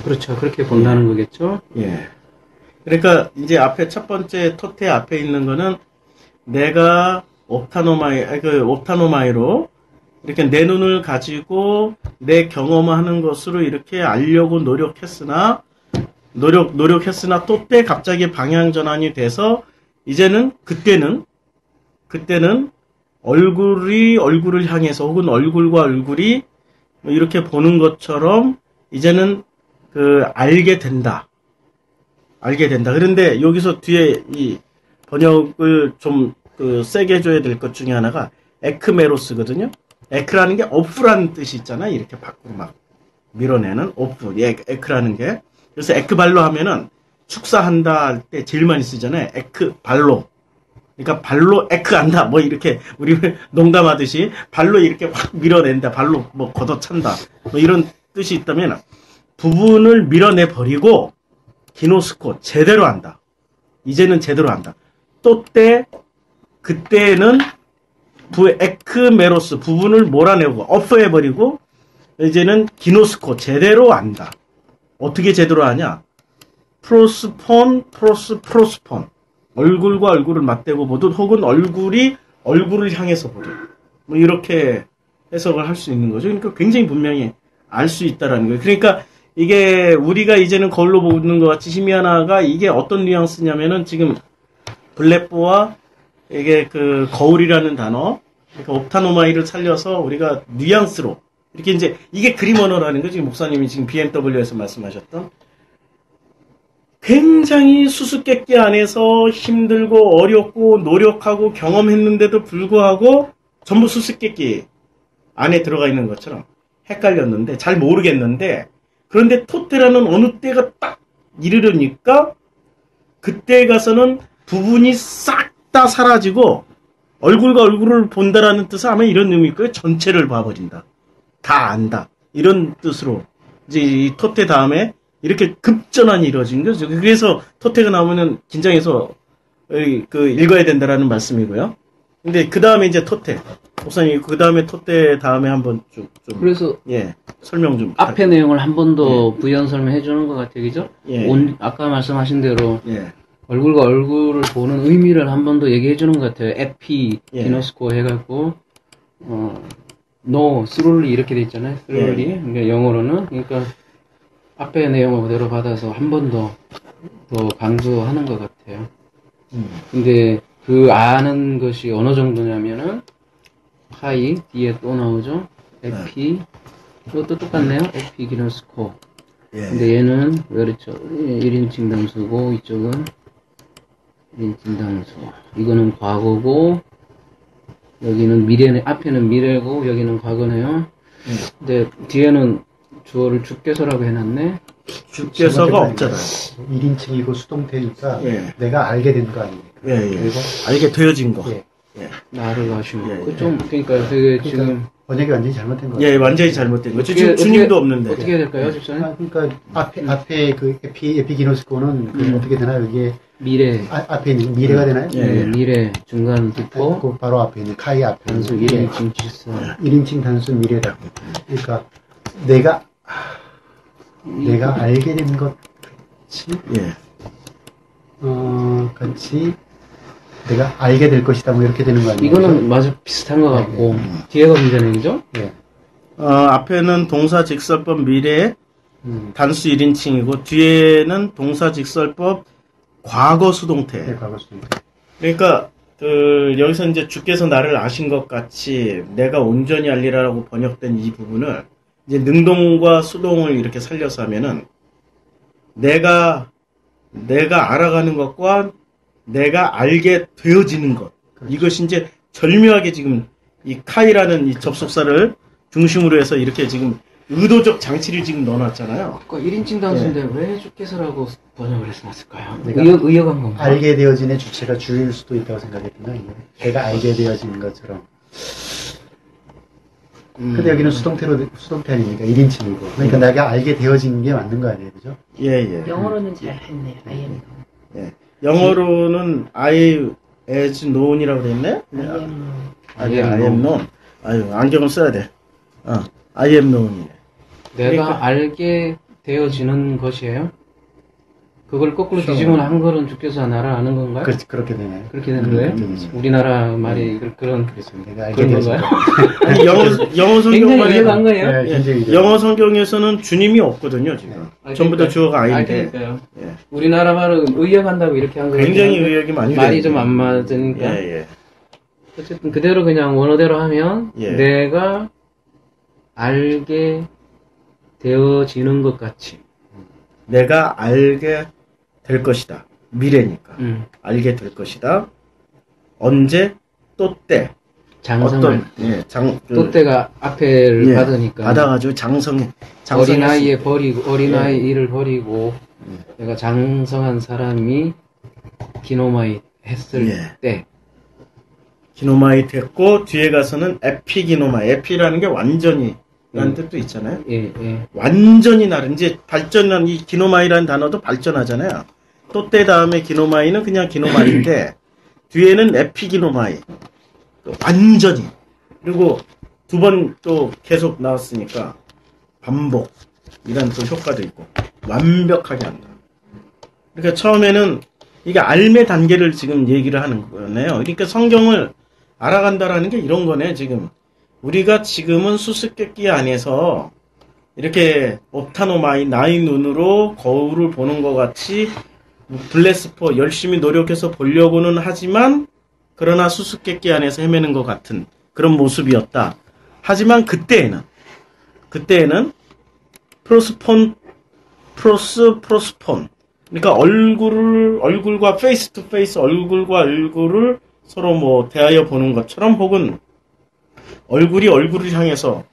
그렇죠. 그렇게 본다는 거겠죠. 예. 그러니까 이제 앞에 첫 번째 토테 앞에 있는 거는 내가 옵타노마이로 이렇게 내 눈을 가지고 내 경험하는 것으로 이렇게 알려고 노력했으나 또때 갑자기 방향 전환이 돼서 이제는 그때는 얼굴이 얼굴을 향해서 혹은 얼굴과 얼굴이 이렇게 보는 것처럼 이제는 알게 된다. 그런데 여기서 뒤에 이 번역을 좀 세게 해줘야 될 것 중에 하나가 에크메로스거든요. 에크라는 게 오프라는 뜻이 있잖아요. 이렇게 밖으로 막 밀어내는 오프, 에크라는 게. 그래서 에크발로 하면은 축사한다 할 때 제일 많이 쓰잖아요. 에크발로. 그러니까 발로 에크한다. 뭐 이렇게 우리 농담하듯이 발로 이렇게 확 밀어낸다. 발로 뭐 걷어찬다. 뭐 이런 뜻이 있다면 부분을 밀어내 버리고 기노스코 제대로 한다. 이제는 제대로 한다. 그때는 에크메로스 부분을 몰아내고 어프해버리고 이제는 기노스코 제대로 안다. 어떻게 제대로 하냐? 프로스폰 얼굴과 얼굴을 맞대고 보듯 혹은 얼굴이 얼굴을 향해서 보듯 뭐 이렇게 해석을 할 수 있는 거죠. 그러니까 굉장히 분명히 알 수 있다라는 거예요. 그러니까 이게 우리가 이제는 거울로 보는 것 같이 히미아나가 이게 어떤 뉘앙스냐면은 지금 블랙보와 이게 거울이라는 단어, 그러니까 옵타노마이를 살려서 우리가 뉘앙스로 이렇게 이제 이게 그림 언어라는 거 지금 목사님이 지금 BMW에서 말씀하셨던 굉장히 수수께끼 안에서 힘들고 어렵고 노력하고 경험했는데도 불구하고 전부 수수께끼 안에 들어가 있는 것처럼 헷갈렸는데 잘 모르겠는데 그런데 토테라는 어느 때가 딱 이르려니까 그때 가서는 부분이 싹 다 사라지고 얼굴과 얼굴을 본다라는 뜻은 아마 이런 의미일 거예요. 전체를 봐버린다. 다 안다. 이런 뜻으로 이제 이 토테 다음에 이렇게 급전환이 이루어진 거죠. 그래서 토테가 나오면은 긴장해서 읽어야 된다라는 말씀이고요. 근데 그 다음에 이제 토테. 목사님 그 다음에 토테 다음에 한번 좀 그래서 설명 좀 앞에 내용을 한 번 더 부연 설명해 주는 것 같아요, 그죠? 예. 아까 말씀하신 대로 예. 얼굴과 얼굴을 보는 의미를 한 번 더 얘기해 주는 것 같아요. 에피, 기노스코 해갖고 스롤리 이렇게 돼 있잖아요. 스롤리. 그러니까 영어로는 그러니까 앞에 내용을 그대로 받아서 한 번 더 강조하는 것 같아요. 근데 그 아는 것이 어느 정도냐면은 파이 뒤에 또 나오죠. 에피 그것도 똑같네요. 에피 기노스코. 근데 얘는 그렇죠. 1인칭 단수고 이쪽은 1인칭 단수. 이거는 과거고 여기는 미래네. 앞에는 미래고 여기는 과거네요. 근데 뒤에는 주어를 주께서라고 해놨네. 주께서가 없잖아요. 1인칭이고 수동태니까 내가 알게 된 거 아닙니까? 그리고 알게 되어진 거. 나를 아시고. 그러니까 되게 지금 번역이 완전히 잘못된 거예요. 완전히 잘못된 거죠. 지금 주님도 없는데. 어떻게 해야 될까요, 집사님? 그러니까 앞에 그 에피기노스코는 어떻게 되나요? 이게 미래. 앞에 있는 미래가 되나요? 미래 중간 듣고 그 바로 앞에 있는 카이 앞에 단수 1인칭 질서. 1인칭 단수 미래다. 그러니까 내가 알게 된 것 같이 같이 내가 알게 될 것이다. 뭐 이렇게 되는 거 아니에요? 이거는 맞아 비슷한 것 같고 뒤에가 문제는 그죠? 앞에는 동사직설법 미래 단수 1인칭이고 뒤에는 동사직설법 과거 수동태. 과거 수동태. 그러니까 여기서 이제 주께서 나를 아신 것 같이 내가 온전히 알리라라고 번역된 이 부분을 이제 능동과 수동을 이렇게 살려서 하면은 내가 알아가는 것과 내가 알게 되어지는 것. 그렇죠. 이것이 이제 절묘하게 지금 이 카이라는 이 접속사를 중심으로 해서 이렇게 지금 의도적 장치를 지금 넣어놨잖아요. 아까 1인칭 단수인데 왜 주께서라고 번역을 했을까요? 의역한 건가? 알게 되어진의 주체가 주일 수도 있다고 생각했구나. 내가 알게 되어진 것처럼. 근데 여기는 수동태 아닙니까? 1인칭이고. 그러니까 내가 알게 되어진 게 맞는 거 아니에요, 그죠? 영어로는 잘 했네요. 예. 영어로는 I as known이라고 그랬네? I am known. 아유, 안경을 써야 돼. I am known. 내가 그러니까- 알게 되어지는 것이에요? 그걸 거꾸로 뒤집으면 한글은 주께서 나를 아는 건가요? 그렇게 되네요. 그렇게 되는 거예요? 우리나라 말이 그런 그렇습니다. 내가 알게 그런 되었습니다. 건가요? 아니, 영어 굉장히 이해가 성경에, 안 가요. 네, 굉장히 이해가 영어 성경에서는 주님이 없거든요, 지금. 전부 다 주어가 아닌데. 그러니까요. 예. 우리나라 말은 의역한다고 이렇게 한 거예요. 굉장히 의역이 많이 말이 되는데. 좀 안 맞으니까. 예, 예. 어쨌든 그대로 그냥 원어대로 하면 예. 내가 알게 되어지는 것 같이. 내가 알게 될 것이다. 미래니까. 알게 될 것이다. 언제? 또 때. 장성할 때. 예, 또 때가 앞에를 예, 받으니까. 받아가지고 어린아이에 버리고, 어린아이 일을 버리고, 내가 장성한 사람이 기노마이 했을 예. 때. 기노마이 됐고, 뒤에 가서는 에피기노마이. 에피라는 게 완전히, 라는 뜻도 있잖아요. 예, 예. 완전히 나를, 이제 발전한, 이 기노마이라는 단어도 발전하잖아요. 또 때 다음에 기노마이는 그냥 기노마이인데, 뒤에는 에피기노마이. 완전히. 그리고 두 번 또 계속 나왔으니까, 반복. 이런 또 효과도 있고, 완벽하게 한다. 그러니까 처음에는 이게 알매 단계를 지금 얘기를 하는 거네요. 그러니까 성경을 알아간다라는 게 이런 거네, 지금. 우리가 지금은 수수께끼 안에서 이렇게 옵타노마이, 나의 눈으로 거울을 보는 것 같이 블레스포 열심히 노력해서 보려고는 하지만 그러나 수수께끼 안에서 헤매는 것 같은 그런 모습이었다. 하지만 그때에는 프로스폰 그러니까 얼굴과 페이스 투 페이스 얼굴과 얼굴을 서로 뭐 대하여 보는 것처럼 혹은 얼굴을 향해서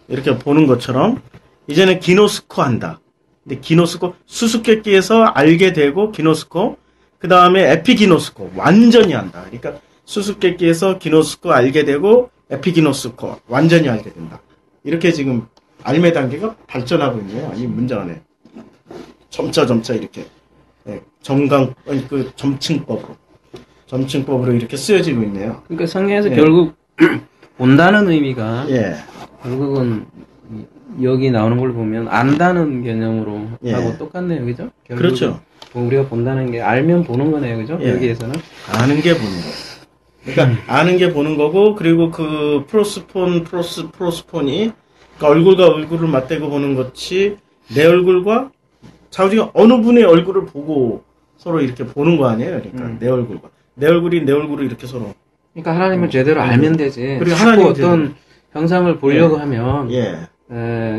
이렇게 보는 것처럼 이제는 기노스코 한다. 근데 기노스코 수수께끼에서 알게 되고 기노스코 그 다음에 에피기노스코 완전히 한다. 그러니까 수수께끼에서 기노스코 알게 되고 에피기노스코 완전히 알게 된다. 이렇게 지금 알매 단계가 발전하고 있네요. 이 문장 안에 점차 이렇게 점층법으로 이렇게 쓰여지고 있네요. 그러니까 성경에서 예. 결국 본다는 의미가 예. 결국은 여기 나오는 걸 보면 안다는 개념으로 예. 하고 똑같네요, 그죠? 결국은 그렇죠. 우리가 본다는 게 알면 보는 거네요, 그죠? 예. 여기에서는 아는 게 보는 거. 그러니까 아는 게 보는 거고 그리고 그 프로스폰이 그러니까 얼굴과 얼굴을 맞대고 보는 것이 내 얼굴과 자 우리가 어느 분의 얼굴을 보고 서로 이렇게 보는 거 아니에요? 그러니까 내 얼굴과 내 얼굴이 내 얼굴을 이렇게 서로 그러니까 하나님을 제대로 알면 되지. 그리고 자꾸 하나님 어떤 형상을 보려고 하면 예.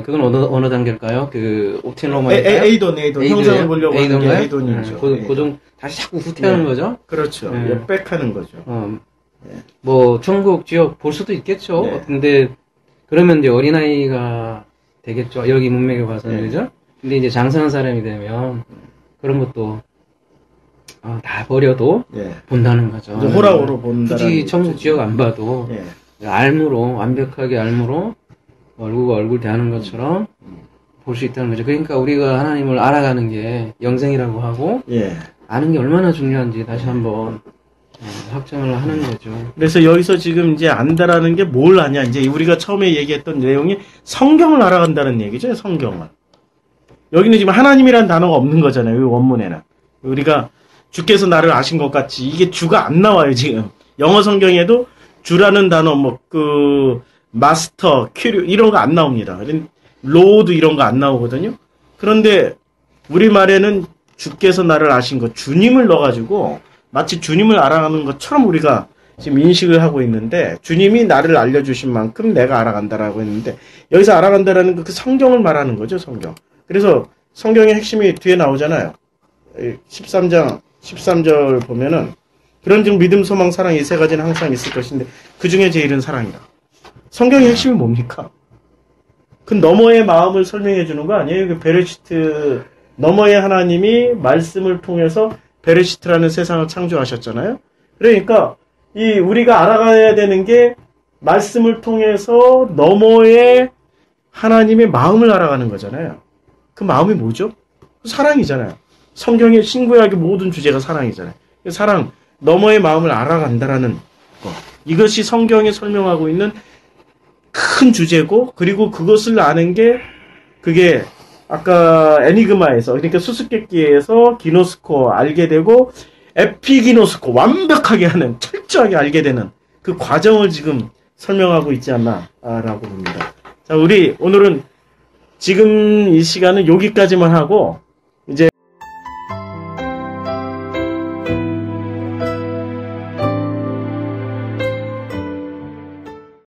그건 어느 단계일까요? 그 옵티노마일까요? 에이돈 형상을 보려고 하는 게 에이돈인가요? 에이돈이죠. 고정 다시 자꾸 후퇴하는 예. 거죠. 그렇죠. 예. 백하는 거죠. 뭐 천국 지역 볼 수도 있겠죠. 예. 근데 그러면 이제 어린아이가 되겠죠. 여기 문맥에 봐서는 예. 그죠? 근데 이제 장성한 사람이 되면 그런 것도 다 버려도 예. 본다는 거죠. 이제 호락호로 본다라는 굳이 거죠. 천국 지역 안 봐도 예. 알무로 완벽하게 알무로 얼굴과 얼굴 대하는 것처럼 볼 수 있다는 거죠. 그러니까 우리가 하나님을 알아가는 게 영생이라고 하고 예. 아는 게 얼마나 중요한지 다시 한번 확정을 하는 거죠. 그래서 여기서 지금 이제 안다라는 게 뭘 아냐. 이제 우리가 처음에 얘기했던 내용이 성경을 알아간다는 얘기죠. 성경을. 여기는 지금 하나님이라는 단어가 없는 거잖아요. 이 원문에는. 우리가 주께서 나를 아신 것 같이 이게 주가 안 나와요. 지금. 영어 성경에도 주라는 단어 마스터, 큐류 이런 거 안 나옵니다. 로드 이런 거 안 나오거든요. 그런데 우리말에는 주께서 나를 아신 것, 주님을 넣어가지고 마치 주님을 알아가는 것처럼 우리가 지금 인식을 하고 있는데 주님이 나를 알려주신 만큼 내가 알아간다라고 했는데 여기서 알아간다라는 그 성경을 말하는 거죠. 성경. 그래서 성경의 핵심이 뒤에 나오잖아요. 13장 13절 보면은 그런즉 믿음, 소망, 사랑 이 세 가지는 항상 있을 것인데 그 중에 제일은 사랑이다. 성경의 핵심이 뭡니까? 그 너머의 마음을 설명해 주는 거 아니에요? 그 베레시트 너머의 하나님이 말씀을 통해서 베레시트라는 세상을 창조하셨잖아요. 그러니까 이 우리가 알아가야 되는 게 말씀을 통해서 너머의 하나님의 마음을 알아가는 거잖아요. 그 마음이 뭐죠? 사랑이잖아요. 성경의 신구약의 모든 주제가 사랑이잖아요. 사랑, 너머의 마음을 알아간다라는 것. 이것이 성경이 설명하고 있는 큰 주제고, 그리고 그것을 아는 게, 그게, 아까 애니그마에서, 그러니까 수수께끼에서 기노스코 알게 되고, 에피기노스코, 완벽하게 하는, 철저하게 알게 되는 그 과정을 지금 설명하고 있지 않나라고 봅니다. 자, 우리 오늘은 지금 이 시간은 여기까지만 하고,